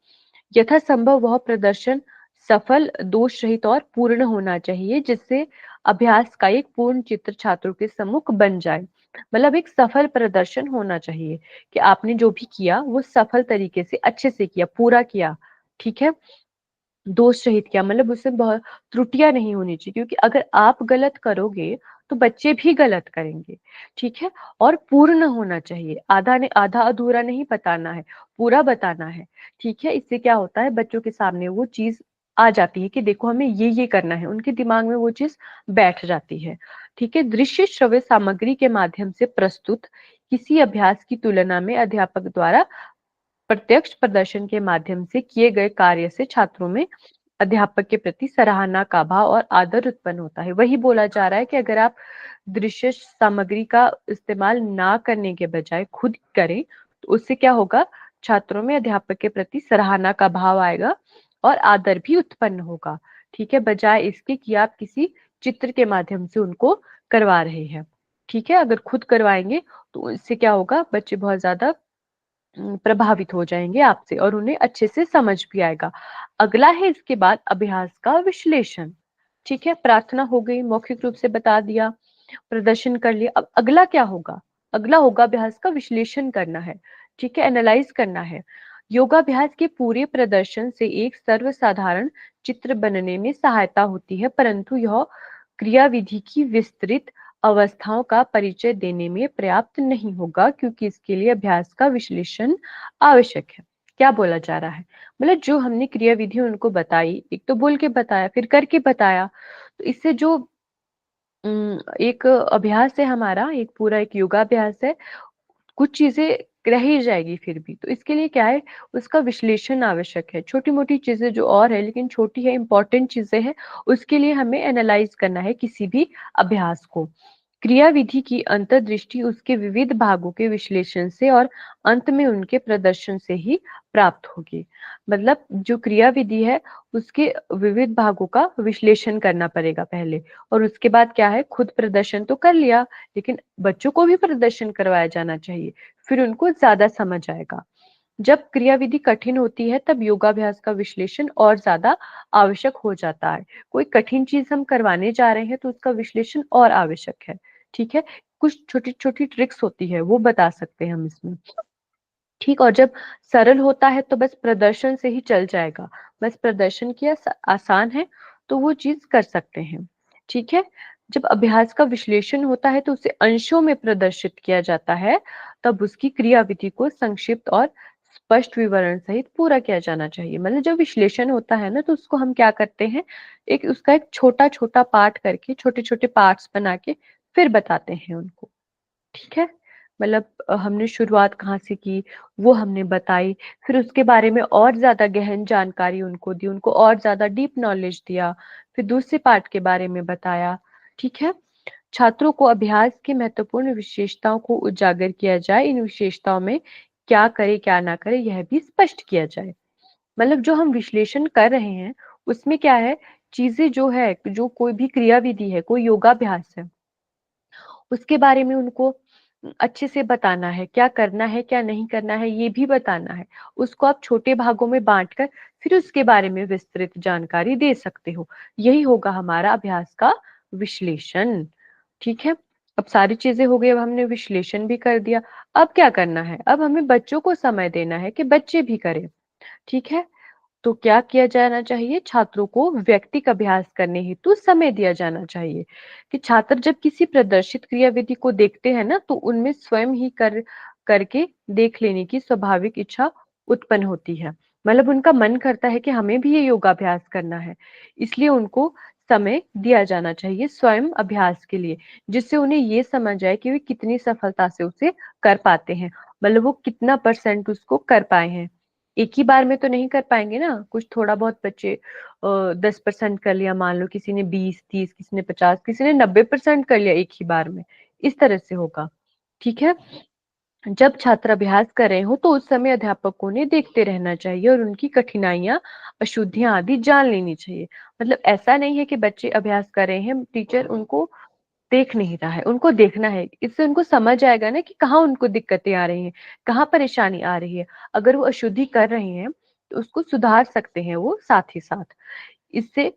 यथासंभव वह प्रदर्शन सफल, दोष रहित और पूर्ण होना चाहिए, जिससे अभ्यास का एक पूर्ण चित्र छात्रों के सम्मुख बन जाए। मतलब एक सफल प्रदर्शन होना चाहिए कि आपने जो भी किया वो सफल तरीके से अच्छे से किया, पूरा किया। ठीक है, दोष रहित किया, मतलब उसमें बहुत त्रुटियां नहीं होनी चाहिए, क्योंकि अगर आप गलत करोगे तो बच्चे भी गलत करेंगे। ठीक है, और पूर्ण होना चाहिए, आधा ने आधा अधूरा नहीं बताना है, पूरा बताना है। ठीक है, इससे क्या होता है, बच्चों के सामने वो चीज आ जाती है कि देखो हमें ये करना है, उनके दिमाग में वो चीज बैठ जाती है। ठीक है, दृश्य श्रव्य सामग्री के माध्यम से प्रस्तुत किसी अभ्यास की तुलना में अध्यापक द्वारा प्रत्यक्ष प्रदर्शन के माध्यम से किए गए कार्य से छात्रों में अध्यापक के प्रति सराहना का भाव और आदर उत्पन्न होता है। वही बोला जा रहा है कि अगर आप दृश्य सामग्री का इस्तेमाल ना करने के बजाय खुद करें तो उससे क्या होगा, छात्रों में अध्यापक के प्रति सराहना का भाव आएगा और आदर भी उत्पन्न होगा। ठीक है, बजाय इसके कि आप किसी चित्र के माध्यम से उनको करवा रहे हैं। ठीक है, अगर खुद करवाएंगे तो इससे क्या होगा, बच्चे बहुत ज्यादा प्रभावित हो जाएंगे आपसे और उन्हें अच्छे से समझ भी आएगा। अगला है इसके बाद अभ्यास का विश्लेषण। ठीक है, प्रार्थना हो गई, मौखिक रूप से बता दिया, प्रदर्शन कर लिया, अब अगला क्या होगा, अगला होगा अभ्यास का विश्लेषण करना है। ठीक है, एनालाइज करना है। योगाभ्यास के पूरे प्रदर्शन से एक सर्वसाधारण चित्र बनने में सहायता होती है, परंतु यह क्रियाविधि की विस्तृत अवस्थाओं का परिचय देने में पर्याप्त नहीं होगा, क्योंकि इसके लिए अभ्यास का विश्लेषण आवश्यक है। क्या बोला जा रहा है? मतलब जो हमने क्रियाविधि उनको बताई, एक तो बोल के बताया, फिर करके बताया, तो इससे जो एक अभ्यास है हमारा, एक पूरा एक योगाभ्यास है, कुछ चीजें रह ही जाएगी फिर भी। तो इसके लिए क्या है, उसका विश्लेषण आवश्यक है। छोटी-मोटी चीजें जो और है लेकिन छोटी है, इंपॉर्टेंट चीजें हैं, उसके लिए हमें एनालाइज करना है किसी भी अभ्यास को। क्रियाविधि की अंतर्दृष्टि उसके विविध भागों के विश्लेषण से और अंत में उनके प्रदर्शन से ही प्राप्त होगी। मतलब जो क्रियाविधि है, उसके विविध भागों का विश्लेषण करना पड़ेगा पहले, और उसके बाद क्या है, खुद प्रदर्शन तो कर लिया, लेकिन बच्चों को भी प्रदर्शन करवाया जाना चाहिए, फिर उनको ज्यादा समझ आएगा। जब क्रियाविधि कठिन होती है तब योगाभ्यास का विश्लेषण और ज्यादा आवश्यक हो जाता है। कोई कठिन चीज हम करवाने जा रहे हैं तो उसका विश्लेषण और आवश्यक है। ठीक है, कुछ छोटी छोटी ट्रिक्स होती है, वो बता सकते हैं हम इसमें। ठीक, और जब सरल होता है तो बस प्रदर्शन से ही चल जाएगा, बस प्रदर्शन किया, आसान है तो वो चीज कर सकते हैं। ठीक है, जब अभ्यास का विश्लेषण होता है तो उसे अंशों में प्रदर्शित किया जाता है, तब उसकी क्रियाविधि को संक्षिप्त और स्पष्ट विवरण सहित पूरा किया जाना चाहिए। मतलब जब विश्लेषण होता है ना, तो उसको हम क्या करते हैं, एक उसका एक छोटा छोटा पार्ट करके, छोटे छोटे पार्ट्स बना के फिर बताते हैं उनको। ठीक है, मतलब हमने शुरुआत कहाँ से की, वो हमने बताई, फिर उसके बारे में और ज़्यादा गहन जानकारी उनको दी, उनको और ज़्यादा डीप नॉलेज दिया, फिर दूसरे पार्ट के बारे में बताया। ठीक है, छात्रों को अभ्यास की महत्वपूर्ण विशेषताओं को उजागर किया जाए, इन विशेषताओं में क्या करे क्या ना करे यह भी स्पष्ट किया जाए। मतलब जो हम विश्लेषण कर रहे हैं, उसमें क्या है, चीजें जो है, जो कोई भी क्रियाविधि है, कोई योगाभ्यास है, उसके बारे में उनको अच्छे से बताना है, क्या करना है, क्या नहीं करना है, ये भी बताना है। उसको आप छोटे भागों में बाँटकर फिर उसके बारे में विस्तृत जानकारी दे सकते हो। यही होगा हमारा अभ्यास का विश्लेषण। ठीक है? अब सारी चीज़ें हो गई, अब हमने विश्लेषण भी कर दिया। अब क्या करना है? अब हमें बच्चों को समय देना है कि बच्चे भी करें। ठीक है? तो क्या किया जाना चाहिए, छात्रों को व्यक्तिक अभ्यास करने हेतु समय दिया जाना चाहिए। कि छात्र जब किसी प्रदर्शित क्रियाविधि को देखते हैं ना, तो उनमें स्वयं ही करके देख लेने की स्वाभाविक इच्छा उत्पन्न होती है। मतलब उनका मन करता है कि हमें भी ये योगाभ्यास करना है, इसलिए उनको समय दिया जाना चाहिए स्वयं अभ्यास के लिए, जिससे उन्हें ये समझ आए कि वे कितनी सफलता से उसे कर पाते हैं। मतलब वो कितना परसेंट उसको कर पाए हैं। एक ही बार में तो नहीं कर पाएँगे ना, कुछ थोड़ा बहुत बच्चे 10% कर लिया, मान लो किसी ने 20, 30, किसी ने 50, किसी ने 90% कर लिया एक ही बार में, इस तरह से होगा। ठीक है? जब छात्र अभ्यास कर रहे हो तो उस समय अध्यापकों ने देखते रहना चाहिए और उनकी कठिनाइयाँ, अशुद्धियाँ आदि जान लेनी चाहिए। मतलब ऐसा नहीं है कि बच्चे अभ्यास कर रहे हैं, टीचर उनको देख नहीं रहा है, उनको देखना है। इससे उनको समझ आएगा ना कि कहाँ उनको दिक्कतें आ रही हैं, कहाँ परेशानी आ रही है। अगर वो अशुद्धि कर रहे हैं, तो उसको सुधार सकते हैं वो साथ ही साथ। इससे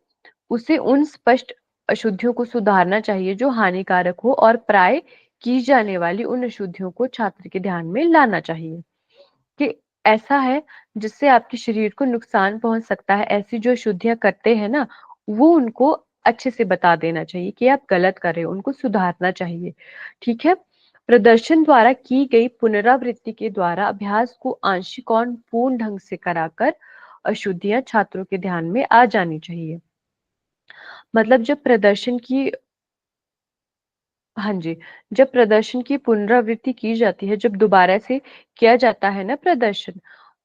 उसे उन स्पष्ट अशुद्धियों को सुधारना चाहिए जो हानिकारक हो, और प्राय की जाने वाली उन अशुद्धियों को छात्र के ध्यान में लाना चाहिए कि ऐसा है जिससे आपके शरीर को नुकसान पहुंच सकता है। ऐसी जो अशुद्धियां करते हैं ना, वो उनको अच्छे से बता देना चाहिए कि आप गलत कर रहे हो, उनको सुधारना चाहिए। ठीक है, प्रदर्शन द्वारा की गई पुनरावृत्ति के द्वारा अभ्यास को आंशिक और पूर्ण ढंग से कराकर अशुद्धियां छात्रों के ध्यान में आ जानी चाहिए। मतलब जब प्रदर्शन की, हाँ जी, जब प्रदर्शन की पुनरावृत्ति की जाती है, जब दोबारा से किया जाता है ना प्रदर्शन,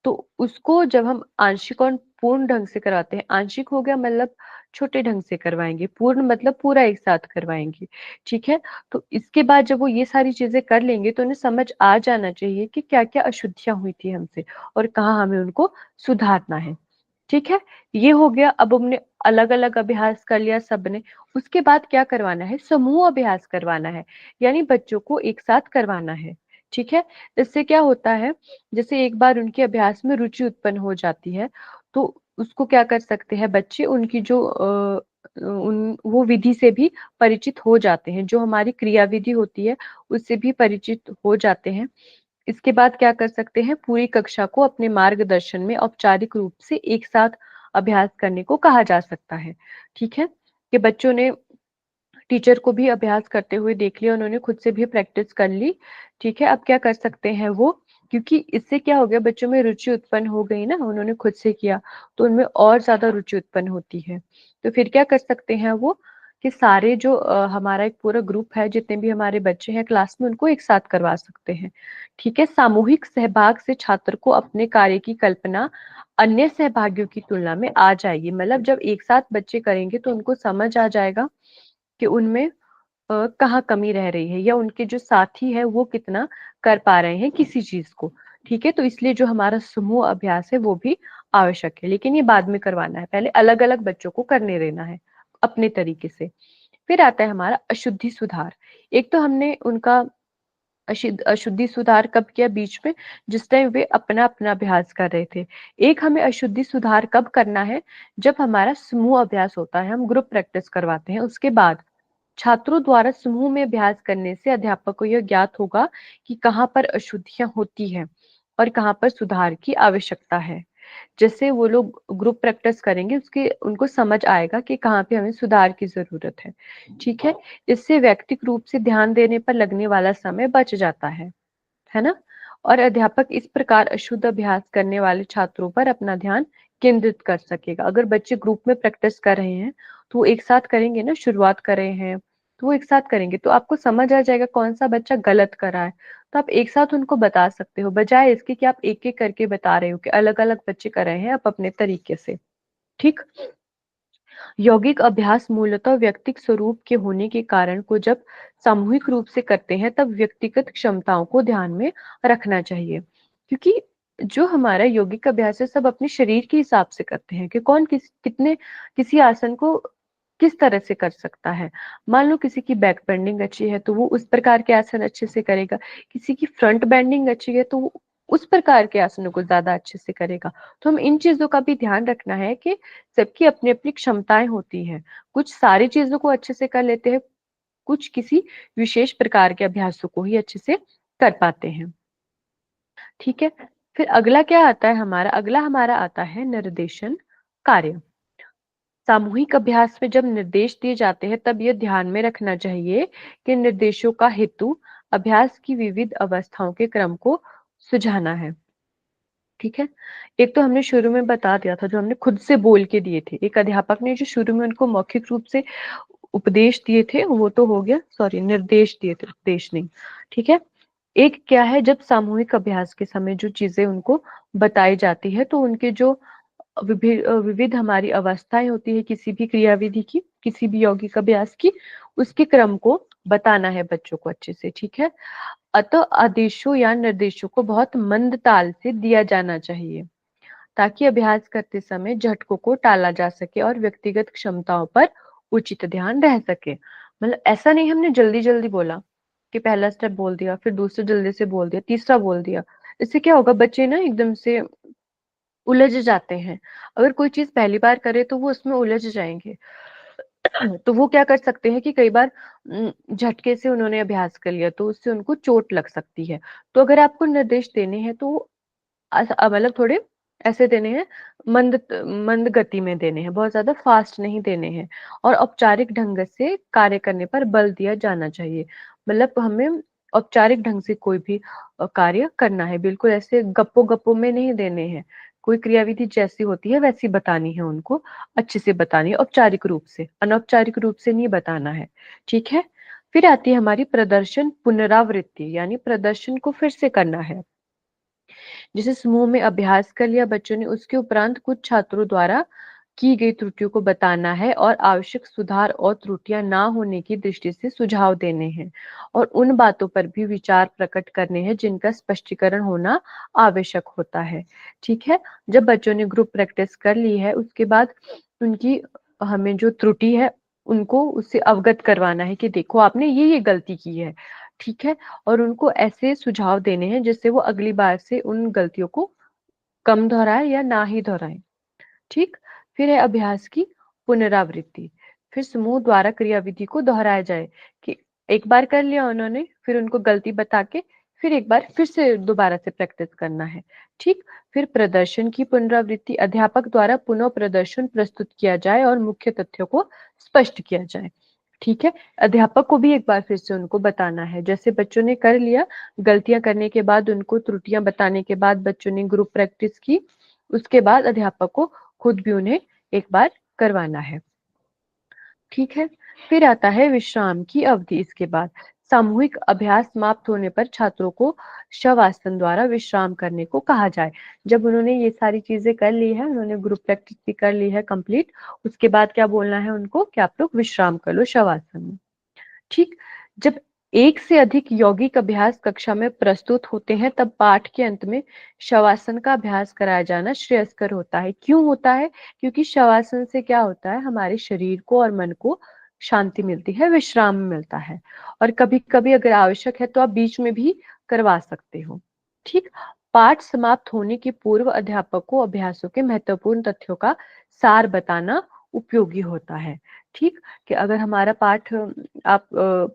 तो उसको जब हम आंशिक और पूर्ण ढंग से करवाते हैं, आंशिक हो गया मतलब छोटे ढंग से करवाएँगे, पूर्ण मतलब पूरा एक साथ करवाएँगे, ठीक है? तो इसके बाद जब वो ये सारी चीज़ें कर लेंगे, तो उन्हें समझ आ जाना चाहिए कि क्या-क्या अशुद्धियाँ हुई थी हमसे और कहाँ हमें उनको सुधारना है। ठीक है? ये हो गया, अब हमने अलग-अलग अभ्यास कर लिया सबने, उसके बाद क्या करवाना है, समूह अभ्यास करवाना है, यानी बच्चों को एक साथ करवाना है, ठीक है? इससे क्या होता है, जैसे एक बार उनके अभ्यास में रुचि उत्पन्न हो जाती है, तो उसको क्या कर सकते हैं बच्चे, उनकी जो उन वो विधि से भी परिचित हो जाते हैं, जो हमारी क्रियाविधि होती है, उससे भी परिचित हो जाते हैं। इसके बाद क्या कर सकते हैं, पूरी कक्षा को अपने मार्गदर्शन में औपचारिक रूप से एक साथ अभ्यास करने को कहा जा सकता है। ठीक है? कि बच्चों ने टीचर को भी अभ्यास करते हुए देख लिया, उन्होंने खुद से भी प्रैक्टिस कर ली। ठीक है? अब क्या कर सकते हैं वो, क्योंकि इससे क्या हो गया, बच्चों में रुचि उत्पन्न हो गई ना, उन्होंने खुद से किया तो उनमें और ज्यादा रुचि उत्पन्न होती है। तो फिर क्या कर सकते हैं वो, कि सारे जो हमारा एक पूरा ग्रुप है, जितने भी हमारे बच्चे हैं क्लास में, उनको एक साथ करवा सकते हैं। ठीक है। सामूहिक सहभाग से छात्र को अपने कार्य की कल्पना अन्य सहभागियों की तुलना में आ जाएगी। मतलब जब एक साथ बच्चे करेंगे तो उनको समझ आ जाएगा कि उनमें कहाँ कमी रह रही है, या उनके जो साथी है वो कितना कर पा रहे हैं किसी चीज को। ठीक है। तो इसलिए जो हमारा समूह अभ्यास है वो भी आवश्यक है, लेकिन ये बाद में करवाना है, पहले अलग अलग बच्चों को करने देना है अपने तरीके से। फिर आता है हमारा अशुद्धि सुधार। एक तो हमने उनका अशुद्धि सुधार कब किया, बीच में जिस टाइम वे अपना अपना अभ्यास कर रहे थे। एक हमें अशुद्धि सुधार कब करना है, जब हमारा समूह अभ्यास होता है, हम ग्रुप प्रैक्टिस करवाते हैं, उसके बाद छात्रों द्वारा समूह में अभ्यास करने से अध्यापक को यह ज्ञात होगा कि कहाँ पर अशुद्धियां होती हैं और कहाँ पर सुधार की आवश्यकता है। जैसे वो लोग ग्रुप प्रैक्टिस करेंगे, उसके उनको समझ आएगा कि कहाँ पे हमें सुधार की जरूरत है। ठीक है। इससे व्यक्तिगत रूप से ध्यान देने पर लगने वाला समय बच जाता है ना। और अध्यापक इस प्रकार अशुद्ध अभ्यास करने वाले छात्रों पर अपना ध्यान केंद्रित कर सकेगा। अगर बच्चे ग्रुप में प्रैक्टिस कर रहे हैं तो वो एक साथ करेंगे ना, शुरुआत कर रहे हैं तो वो एक साथ करेंगे, तो आपको समझ आ जाएगा कौन सा बच्चा गलत कर रहा है। तो आप एक साथ उनको बता सकते हो, बजाय इसके कि आप एक एक करके बता रहे हो कि अलग अलग बच्चे कर रहे हैं आप अपने तरीके से। ठीक। यौगिक अभ्यास मूलतः व्यक्तिक स्वरूप के होने के कारण को जब सामूहिक रूप से करते हैं तब व्यक्तिगत क्षमताओं को ध्यान में रखना चाहिए। क्योंकि जो हमारा यौगिक अभ्यास है सब अपने शरीर के हिसाब से करते हैं कि कौन कितने किसी आसन को किस तरह से कर सकता है। मान लो किसी की बैक बेंडिंग अच्छी है तो वो उस प्रकार के आसन अच्छे से करेगा, किसी की फ्रंट बेंडिंग अच्छी है तो वो उस प्रकार के आसनों को ज्यादा अच्छे से करेगा। तो हम इन चीजों का भी ध्यान रखना है कि सबकी अपनी अपनी क्षमताएं होती हैं। कुछ सारी चीजों को अच्छे से कर लेते हैं, कुछ किसी विशेष प्रकार के अभ्यासों को ही अच्छे से कर पाते हैं। ठीक है। फिर अगला क्या आता है हमारा, अगला हमारा आता है निर्देशन कार्य। सामूहिक अभ्यास में जब निर्देश दिए जाते हैं तब यह ध्यान में रखना चाहिए कि निर्देशों का हेतु अभ्यास की विविध अवस्थाओं के क्रम को सुझाना है। ठीक है। एक तो हमने शुरू में बता दिया था, जो हमने खुद से बोल के दिए थे, एक अध्यापक ने जो शुरू में उनको मौखिक रूप से उपदेश दिए थे वो तो हो गया, सॉरी निर्देश दिए थे, उपदेश नहीं। ठीक है। एक क्या है, जब सामूहिक अभ्यास के समय जो चीजें उनको बताई जाती है तो उनके जो विविध हमारी अवस्थाएं होती है किसी भी क्रियाविधि की, किसी भी यौगिक अभ्यास की, उसके क्रम को बताना है बच्चों को अच्छे से। ठीक है। अतः आदेशों या निर्देशों को बहुत मंद ताल से दिया जाना चाहिए ताकि अभ्यास करते समय झटकों को टाला जा सके और व्यक्तिगत क्षमताओं पर उचित ध्यान रह सके। मतलब ऐसा नहीं हमने जल्दी जल्दी बोला कि पहला स्टेप बोल दिया, फिर दूसरा जल्दी से बोल दिया, तीसरा बोल दिया। इससे क्या होगा, बच्चे ना एकदम से उलझ जाते हैं। अगर कोई चीज पहली बार करे तो वो उसमें उलझ जाएंगे। तो वो क्या कर सकते हैं कि कई बार झटके से उन्होंने अभ्यास कर लिया तो उससे उनको चोट लग सकती है। तो अगर आपको निर्देश देने हैं तो मतलब थोड़े ऐसे देने हैं, मंद मंद गति में देने हैं, बहुत ज्यादा फास्ट नहीं देने हैं। और औपचारिक ढंग से कार्य करने पर बल दिया जाना चाहिए। मतलब हमें औपचारिक ढंग से कोई भी कार्य करना है, बिल्कुल ऐसे गप्पो गप्पो में नहीं देने हैं। कोई क्रियाविधि जैसी होती है वैसी बतानी है उनको, अच्छे से बतानी है, औपचारिक रूप से, अनौपचारिक रूप से नहीं बताना है। ठीक है। फिर आती है हमारी प्रदर्शन पुनरावृत्ति, यानी प्रदर्शन को फिर से करना है। जिसे समूह में अभ्यास कर लिया बच्चों ने, उसके उपरांत कुछ छात्रों द्वारा की गई त्रुटियों को बताना है और आवश्यक सुधार और त्रुटियां ना होने की दृष्टि से सुझाव देने हैं और उन बातों पर भी विचार प्रकट करने हैं जिनका स्पष्टीकरण होना आवश्यक होता है। ठीक है। जब बच्चों ने ग्रुप प्रैक्टिस कर ली है उसके बाद उनकी हमें जो त्रुटि है उनको उससे अवगत करवाना है कि देखो आपने ये गलती की है। ठीक है। और उनको ऐसे सुझाव देने हैं जिससे वो अगली बार से उन गलतियों को कम दोहराए या ना ही दोहराए। ठीक। फिर है अभ्यास की पुनरावृत्ति। फिर समूह द्वारा क्रियाविधि को दोहराया जाए कि एक बार कर लिया उन्होंने, फिर उनको गलती बता के फिर एक बार फिर से दोबारा से प्रैक्टिस करना है। ठीक। फिर प्रदर्शन की पुनरावृत्ति, अध्यापक द्वारा पुनः प्रदर्शन प्रस्तुत किया जाए और मुख्य तथ्यों को स्पष्ट किया जाए। ठीक है, अध्यापक को भी एक बार फिर से उनको बताना है। जैसे बच्चों ने कर लिया, गलतियां करने के बाद उनको त्रुटियां बताने के बाद बच्चों ने ग्रुप प्रैक्टिस की, उसके बाद अध्यापक को खुद भी उन्हें एक बार करवाना है। ठीक है, फिर आता है विश्राम की अवधि। इसके बाद सामूहिक अभ्यास समाप्त होने पर छात्रों को शवासन द्वारा विश्राम करने को कहा जाए। जब उन्होंने ये सारी चीजें कर ली है, उन्होंने ग्रुप प्रैक्टिस भी कर ली है कंप्लीट, उसके बाद क्या बोलना है उनको कि आप लोग विश्राम कर लो शवासन में। ठीक, जब एक से अधिक यौगिक अभ्यास कक्षा में प्रस्तुत होते हैं तब पाठ के अंत में शवासन का अभ्यास कराया जाना श्रेयस्कर होता है। क्यों होता है? क्योंकि शवासन से क्या होता है, हमारे शरीर को और मन को शांति मिलती है, विश्राम मिलता है। और कभी कभी अगर आवश्यक है तो आप बीच में भी करवा सकते हो। ठीक, पाठ समाप्त होने के पूर्व अध्यापक को अभ्यासों के महत्वपूर्ण तथ्यों का सार बताना उपयोगी होता है। ठीक, कि अगर हमारा पाठ आप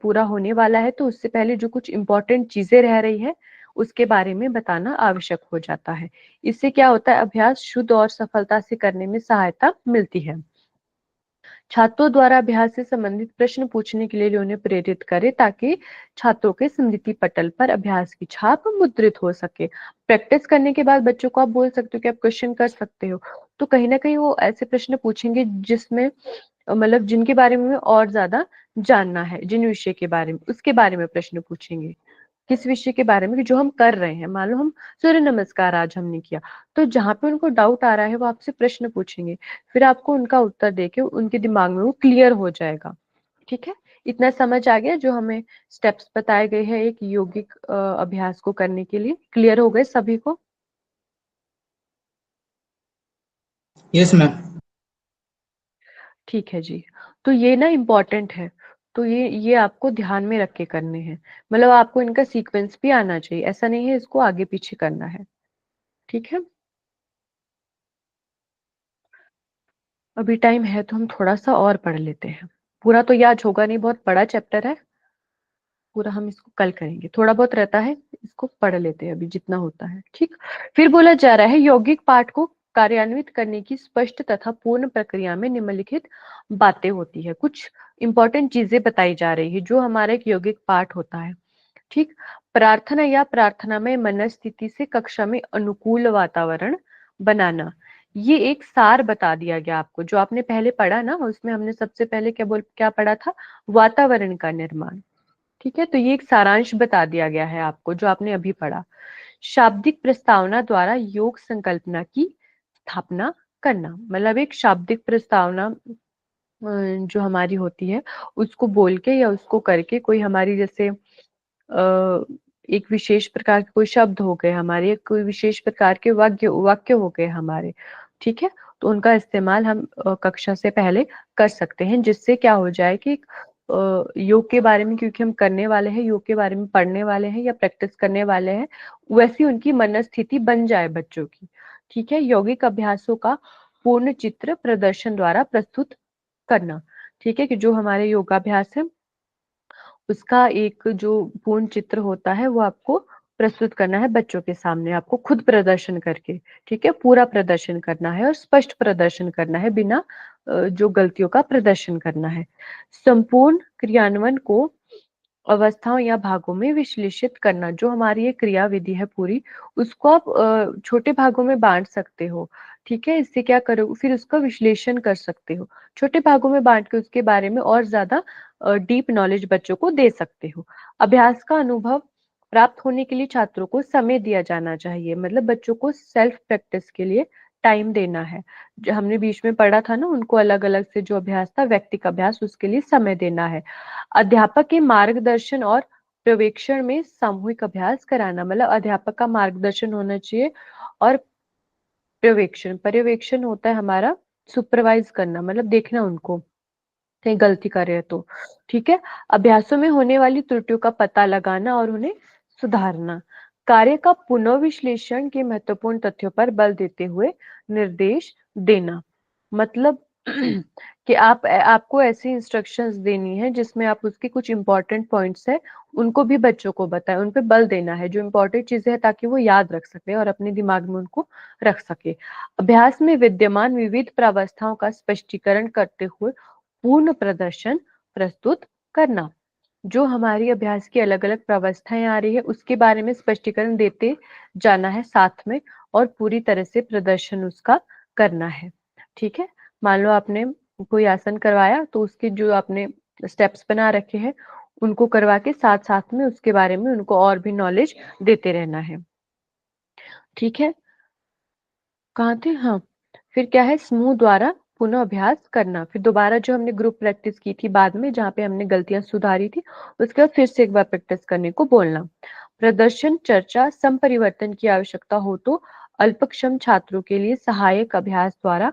पूरा होने वाला है तो उससे पहले जो कुछ इंपॉर्टेंट चीजें रह रही है उसके बारे में बताना आवश्यक हो जाता है। इससे क्या होता है, अभ्यास शुद्ध और सफलता से करने में सहायता मिलती है। छात्रों द्वारा अभ्यास से संबंधित प्रश्न पूछने के लिए उन्हें प्रेरित करें ताकि छात्रों के स्मृति पटल पर अभ्यास की छाप मुद्रित हो सके। प्रैक्टिस करने के बाद बच्चों को आप बोल सकते हो कि आप क्वेश्चन कर सकते हो, तो कहीं ना कहीं वो ऐसे प्रश्न पूछेंगे जिसमें मतलब जिनके बारे में और ज्यादा जानना है, जिन विषय के बारे में, उसके बारे में प्रश्न पूछेंगे। किस विषय के बारे में कि जो हम कर रहे हैं, मान लो हम सूर्य नमस्कार आज हमने किया, तो जहां पे उनको डाउट आ रहा है वो आपसे प्रश्न पूछेंगे, फिर आपको उनका उत्तर देके उनके दिमाग में वो क्लियर हो जाएगा। ठीक है, इतना समझ आ गया जो हमें स्टेप्स बताए गए हैं एक यौगिक अभ्यास को करने के लिए? क्लियर हो गए सभी को? Yes ma'am. ठीक है जी, तो ये ना इम्पोर्टेंट है, तो ये आपको ध्यान में रख के करने हैं। मतलब आपको इनका सीक्वेंस भी आना चाहिए, ऐसा नहीं है इसको आगे पीछे करना है। ठीक है, अभी टाइम है तो हम थोड़ा सा और पढ़ लेते हैं। पूरा तो याद होगा नहीं, बहुत बड़ा चैप्टर है, पूरा हम इसको कल करेंगे, थोड़ा बहुत रहता है, इसको पढ़ लेते हैं अभी जितना होता है। ठीक, फिर बोला जा रहा है यौगिक पाठ को कार्यान्वित करने की स्पष्ट तथा पूर्ण प्रक्रिया में निम्नलिखित बातें होती है। कुछ इंपॉर्टेंट चीजें बताई जा रही है जो हमारा एक यौगिक पाठ होता है। ठीक, प्रार्थना या प्रार्थना में मनस्थिति से कक्षा में अनुकूल वातावरण बनाना, ये एक सार बता दिया गया आपको। जो आपने पहले पढ़ा ना, उसमें हमने सबसे पहले क्या पढ़ा था, वातावरण का निर्माण। ठीक है, तो ये एक सारांश बता दिया गया है आपको जो आपने अभी पढ़ा। शाब्दिक प्रस्तावना द्वारा योग संकल्पना की स्थापना करना, मतलब एक शाब्दिक प्रस्तावना जो हमारी होती है उसको बोल के या उसको करके कोई हमारी जैसे एक विशेष प्रकार के कोई शब्द हो गए हमारे, कोई विशेष प्रकार के वाक्य वाक्य हो गए हमारे। ठीक है, तो उनका इस्तेमाल हम कक्षा से पहले कर सकते हैं, जिससे क्या हो जाए कि योग के बारे में, क्योंकि हम करने वाले हैं योग के बारे में, पढ़ने वाले हैं या प्रैक्टिस करने वाले हैं, वैसी उनकी मनस्थिति बन जाए बच्चों की। ठीक है, यौगिक अभ्यासों का पूर्ण चित्र प्रदर्शन द्वारा प्रस्तुत करना। ठीक है, कि जो हमारे योगाभ्यास है उसका एक जो पूर्ण चित्र होता है वो आपको प्रस्तुत करना है बच्चों के सामने, आपको खुद प्रदर्शन करके। ठीक है, पूरा प्रदर्शन करना है और स्पष्ट प्रदर्शन करना है, बिना जो गलतियों का प्रदर्शन करना है। संपूर्ण क्रियान्वयन को अवस्थाओं या भागों में विश्लेषित करना, जो हमारी ये क्रिया विधि है पूरी, उसको आप छोटे भागों में बांट सकते हो। ठीक है, इससे क्या करो, फिर उसका विश्लेषण कर सकते हो, छोटे भागों में बांट के उसके बारे में और ज्यादा डीप नॉलेज बच्चों को दे सकते हो। अभ्यास का अनुभव प्राप्त होने के लिए छात्रों को समय दिया जाना चाहिए, मतलब बच्चों को सेल्फ प्रैक्टिस के लिए टाइम देना है। जो हमने बीच में पढ़ा था ना, उनको अलग अलग से जो अभ्यास था, व्यक्तिगत अभ्यास, उसके लिए समय देना है। अध्यापक के मार्गदर्शन और पर्यवेक्षण में सामूहिक अभ्यास कराना, मतलब अध्यापक का मार्गदर्शन होना चाहिए, और पर्यवेक्षण, पर्यवेक्षण होता है हमारा सुपरवाइज करना, मतलब देखना उनको कहीं गलती कर रहे हैं तो। ठीक है, अभ्यासों में होने वाली त्रुटियों का पता लगाना और उन्हें सुधारना, कार्य का पुनर्विश्लेषण के महत्वपूर्ण तथ्यों पर बल देते हुए निर्देश देना, मतलब कि आपको ऐसी इंस्ट्रक्शंस देनी है जिसमें आप उसके कुछ इंपॉर्टेंट पॉइंट्स है उनको भी बच्चों को बताएं, उन पे बल देना है जो इंपॉर्टेंट चीजें है, ताकि वो याद रख सके और अपने दिमाग में उनको रख सके। अभ्यास में विद्यमान विविध प्रावस्थाओं का स्पष्टीकरण करते हुए पूर्ण प्रदर्शन प्रस्तुत करना। जो हमारी अभ्यास की अलग अलग व्यवस्थाएं आ रही है उसके बारे में स्पष्टीकरण देते जाना है साथ में, और पूरी तरह से प्रदर्शन उसका करना है। ठीक है, मान लो आपने कोई आसन करवाया तो उसके जो आपने स्टेप्स बना रखे हैं उनको करवा के साथ साथ में उसके बारे में उनको और भी नॉलेज देते रहना है। ठीक है, कहाँ थे? हाँ, फिर क्या है, समूह द्वारा पुनः अभ्यास करना। फिर दोबारा जो हमने ग्रुप प्रैक्टिस की थी बाद में, जहाँ पे हमने गलतियां सुधारी थी, उसके बाद फिर से एक बार प्रैक्टिस करने को बोलना। प्रदर्शन, चर्चा, संपरिवर्तन की आवश्यकता हो तो अल्पक्षम छात्रों के लिए सहायक अभ्यास द्वारा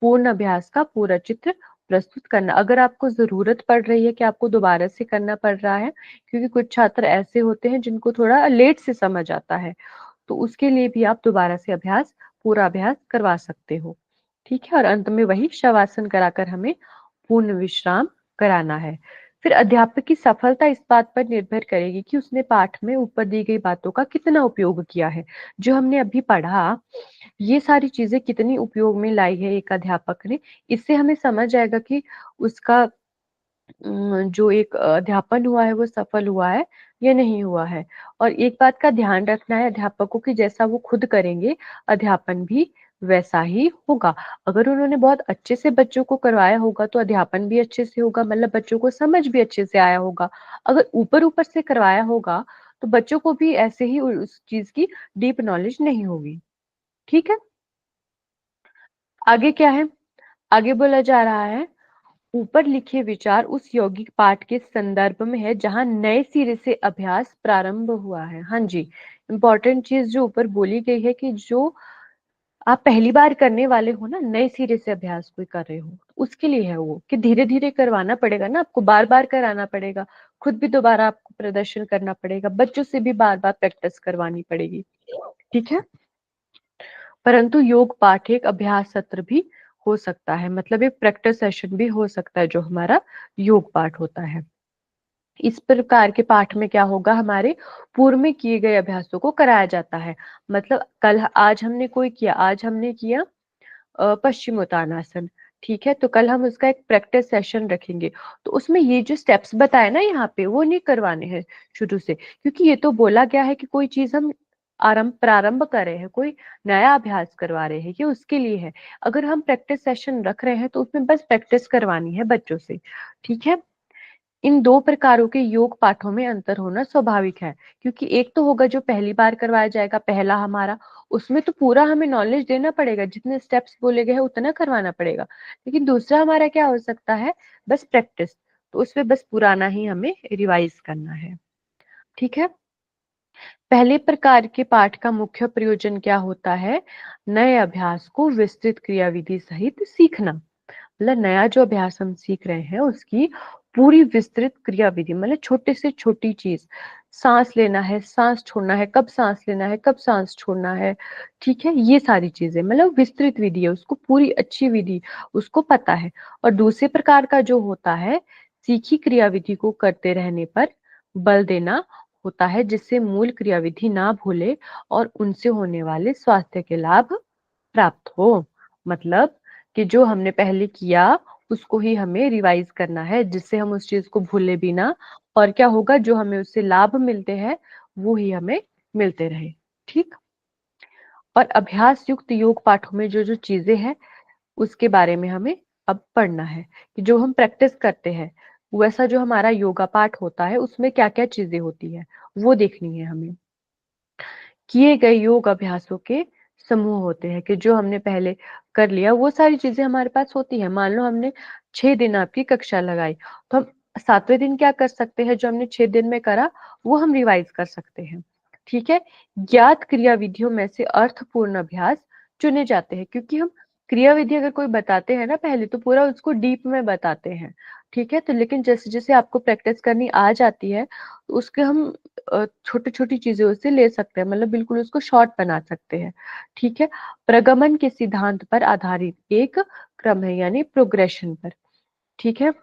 पूर्ण अभ्यास का पूरा चित्र प्रस्तुत करना। अगर आपको जरूरत पड़ रही है कि आपको दोबारा से करना पड़ रहा है, क्योंकि कुछ छात्र ऐसे होते हैं जिनको थोड़ा लेट से समझ आता है, तो उसके लिए भी आप दोबारा से पूरा अभ्यास करवा सकते हो। ठीक है, और अंत में वही शवासन कराकर हमें पूर्ण विश्राम कराना है। फिर अध्यापक की सफलता इस बात पर निर्भर करेगी कि उसने पाठ में ऊपर दी गई बातों का कितना उपयोग किया है। जो हमने अभी पढ़ा, ये सारी चीजें कितनी उपयोग में लाई है एक अध्यापक ने, इससे हमें समझ आएगा कि उसका जो एक अध्यापन हुआ है वो सफल हुआ है या नहीं हुआ है। और एक बात का ध्यान रखना है अध्यापकों की, जैसा वो खुद करेंगे अध्यापन भी वैसा ही होगा। अगर उन्होंने बहुत अच्छे से बच्चों को करवाया होगा तो अध्यापन भी अच्छे से होगा, मतलब बच्चों को समझ भी अच्छे से आया होगा। अगर ऊपर ऊपर से करवाया होगा तो बच्चों को भी ऐसे ही उस चीज की डीप नॉलेज नहीं होगी। ठीक है, आगे क्या है, आगे बोला जा रहा है, ऊपर लिखे विचार उस यौगिक पाठ के संदर्भ में है जहां नए सिरे से अभ्यास प्रारंभ हुआ है। हाँ जी, इंपॉर्टेंट चीज जो ऊपर बोली गई है कि जो आप पहली बार करने वाले हो ना, नए सिरे से अभ्यास कोई कर रहे हो, उसके लिए है वो कि धीरे धीरे करवाना पड़ेगा ना, आपको बार बार कराना पड़ेगा, खुद भी दोबारा आपको प्रदर्शन करना पड़ेगा, बच्चों से भी बार बार प्रैक्टिस करवानी पड़ेगी। ठीक है, परंतु योग पाठ एक अभ्यास सत्र भी हो सकता है, मतलब एक प्रैक्टिस सेशन भी हो सकता है जो हमारा योग पाठ होता है। इस प्रकार के पाठ में क्या होगा, हमारे पूर्व में किए गए अभ्यासों को कराया जाता है। मतलब कल आज हमने कोई किया, आज हमने किया पश्चिमोत्तानासन, ठीक है, तो कल हम उसका एक प्रैक्टिस सेशन रखेंगे। तो उसमें ये जो स्टेप्स बताए ना यहाँ पे, वो नहीं करवाने हैं शुरू से, क्योंकि ये तो बोला गया है कि कोई चीज हम प्रारंभ कर रहे हैं, कोई नया अभ्यास करवा रहे हैं, ये उसके लिए है। अगर हम प्रैक्टिस सेशन रख रहे हैं तो उसमें बस प्रैक्टिस करवानी है बच्चों से। ठीक है, इन दो प्रकारों के योग पाठों में अंतर होना स्वाभाविक है, क्योंकि एक तो होगा जो पहली बार करवाया जाएगा, पहला हमारा, उसमें तो पूरा हमें नॉलेज देना पड़ेगा, जितने स्टेप्स बोले गए हैं उतना करवाना पड़ेगा। लेकिन दूसरा हमारा क्या हो सकता है, बस प्रैक्टिस, तो उसमें बस पुराना ही हमें रिवाइज करना है। ठीक है, पहले प्रकार के पाठ का मुख्य प्रयोजन क्या होता है, नए अभ्यास को विस्तृत क्रियाविधि सहित सीखना। मतलब नया जो अभ्यास हम सीख रहे हैं उसकी पूरी विस्तृत क्रियाविधि, मतलब छोटे से छोटी चीज, सांस लेना है, सांस छोड़ना है, कब सांस लेना है, कब सांस छोड़ना है, ठीक है, ये सारी चीजें मतलब विस्तृत विधि है, उसको पूरी अच्छी विधि उसको पता है। और दूसरे प्रकार का जो होता है, सीखी क्रियाविधि को करते रहने पर बल देना होता है, जिससे मूल क्रियाविधि ना भूले और उनसे होने वाले स्वास्थ्य के लाभ प्राप्त हो। मतलब कि जो हमने पहले किया उसको ही हमें रिवाइज करना है, जिससे हम उस चीज को भूले भी ना, और क्या होगा, जो हमें उससे लाभ मिलते हैं वो ही हमें मिलते रहे। ठीक, और अभ्यास युक्त योग पाठों में जो जो चीजें हैं उसके बारे में हमें अब पढ़ना है, कि जो हम प्रैक्टिस करते हैं वैसा जो हमारा योगा पाठ होता है उसमें क्या क्या चीजें होती है वो देखनी है हमें। किए गए योग अभ्यासों के समूह होते हैं, कि जो हमने पहले कर लिया वो सारी चीजें हमारे पास होती है। मान लो हमने 6 दिन आपकी कक्षा लगाई, तो हम 7वें दिन क्या कर सकते हैं, जो हमने 6 दिन में करा वो हम रिवाइज कर सकते हैं। ठीक है, ज्ञात क्रियाविधियों में से अर्थपूर्ण अभ्यास चुने जाते हैं, क्योंकि हम क्रियाविधि अगर कोई बताते हैं ना पहले, तो पूरा उसको डीप में बताते हैं। ठीक है, तो लेकिन जैसे जैसे आपको प्रैक्टिस करनी आ जाती है तो उसके हम छोटी छोटी चीजें उससे ले सकते हैं, मतलब बिल्कुल उसको शॉर्ट बना सकते हैं। ठीक है, प्रगमन के सिद्धांत पर आधारित एक क्रम है, यानी प्रोग्रेशन पर। ठीक है,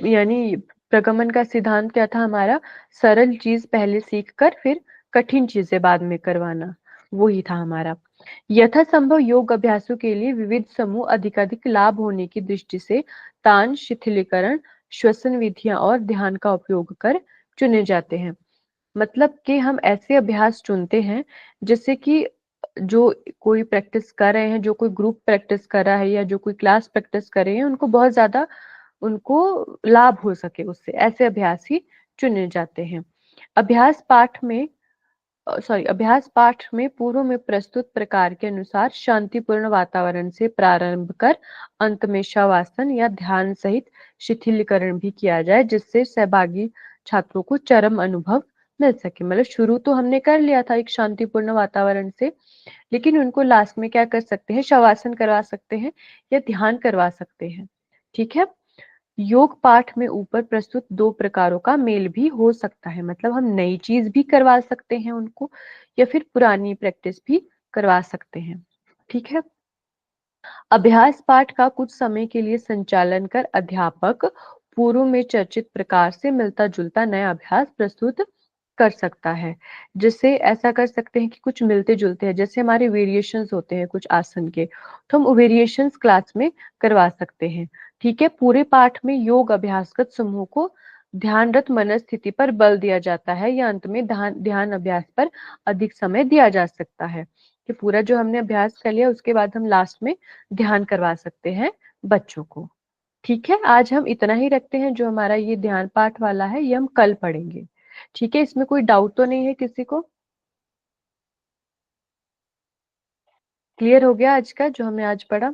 यानी प्रगमन का सिद्धांत क्या था हमारा, सरल चीज पहले सीख कर फिर कठिन चीजें बाद में करवाना, वो ही था हमारा। यथासंभव योग अभ्यासों के लिए विविध समूह अधिकाधिक लाभ होने की दृष्टि से तान शिथिलीकरण श्वसन विधियां और ध्यान का उपयोग कर चुने जाते हैं। मतलब कि हम ऐसे अभ्यास चुनते हैं जिससे कि जो कोई प्रैक्टिस कर रहे हैं, जो कोई ग्रुप प्रैक्टिस कर रहा है या जो कोई क्लास प्रैक्टिस कर रहे हैं, उनको बहुत ज्यादा उनको लाभ हो सके उससे, ऐसे अभ्यास ही चुने जाते हैं। अभ्यास पाठ में अभ्यास पाठ में पूर्व में प्रस्तुत प्रकार के अनुसार शांतिपूर्ण वातावरण से प्रारंभ कर अंत में शवासन या ध्यान सहित शिथिलीकरण भी किया जाए, जिससे सहभागी छात्रों को चरम अनुभव मिल सके। मतलब शुरू तो हमने कर लिया था एक शांतिपूर्ण वातावरण से, लेकिन उनको लास्ट में क्या कर सकते हैं, शवासन करवा सकते हैं या ध्यान करवा सकते हैं। ठीक है। योग पाठ में ऊपर प्रस्तुत दो प्रकारों का मेल भी हो सकता है। मतलब हम नई चीज भी करवा सकते हैं उनको, या फिर पुरानी प्रैक्टिस भी करवा सकते हैं। ठीक है। अभ्यास पाठ का कुछ समय के लिए संचालन कर अध्यापक पूर्व में चर्चित प्रकार से मिलता जुलता नया अभ्यास प्रस्तुत कर सकता है। जिससे ऐसा कर सकते हैं कि कुछ मिलते जुलते हैं, जैसे हमारे वेरिएशंस होते हैं कुछ आसन के, तो हम वेरिएशंस क्लास में करवा सकते हैं। ठीक है। पूरे पाठ में योग अभ्यासगत समूह को ध्यानरत मन स्थिति पर बल दिया जाता है, या अंत में ध्यान ध्यान अभ्यास पर अधिक समय दिया जा सकता है। कि पूरा जो हमने अभ्यास कर लिया उसके बाद हम लास्ट में ध्यान करवा सकते हैं बच्चों को। ठीक है। आज हम इतना ही रखते हैं। जो हमारा ये ध्यान पाठ वाला है ये हम कल पढ़ेंगे। ठीक है। इसमें कोई डाउट तो नहीं है किसी को? क्लियर हो गया आज का जो हमने आज पढ़ा?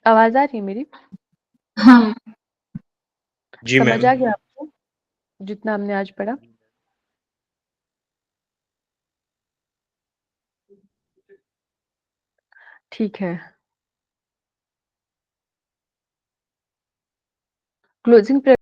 आवाज आ रही है मेरी? हाँ। जी समझ मैम। आ गया आपको जितना हमने आज पढ़ा? ठीक है। क्लोजिंग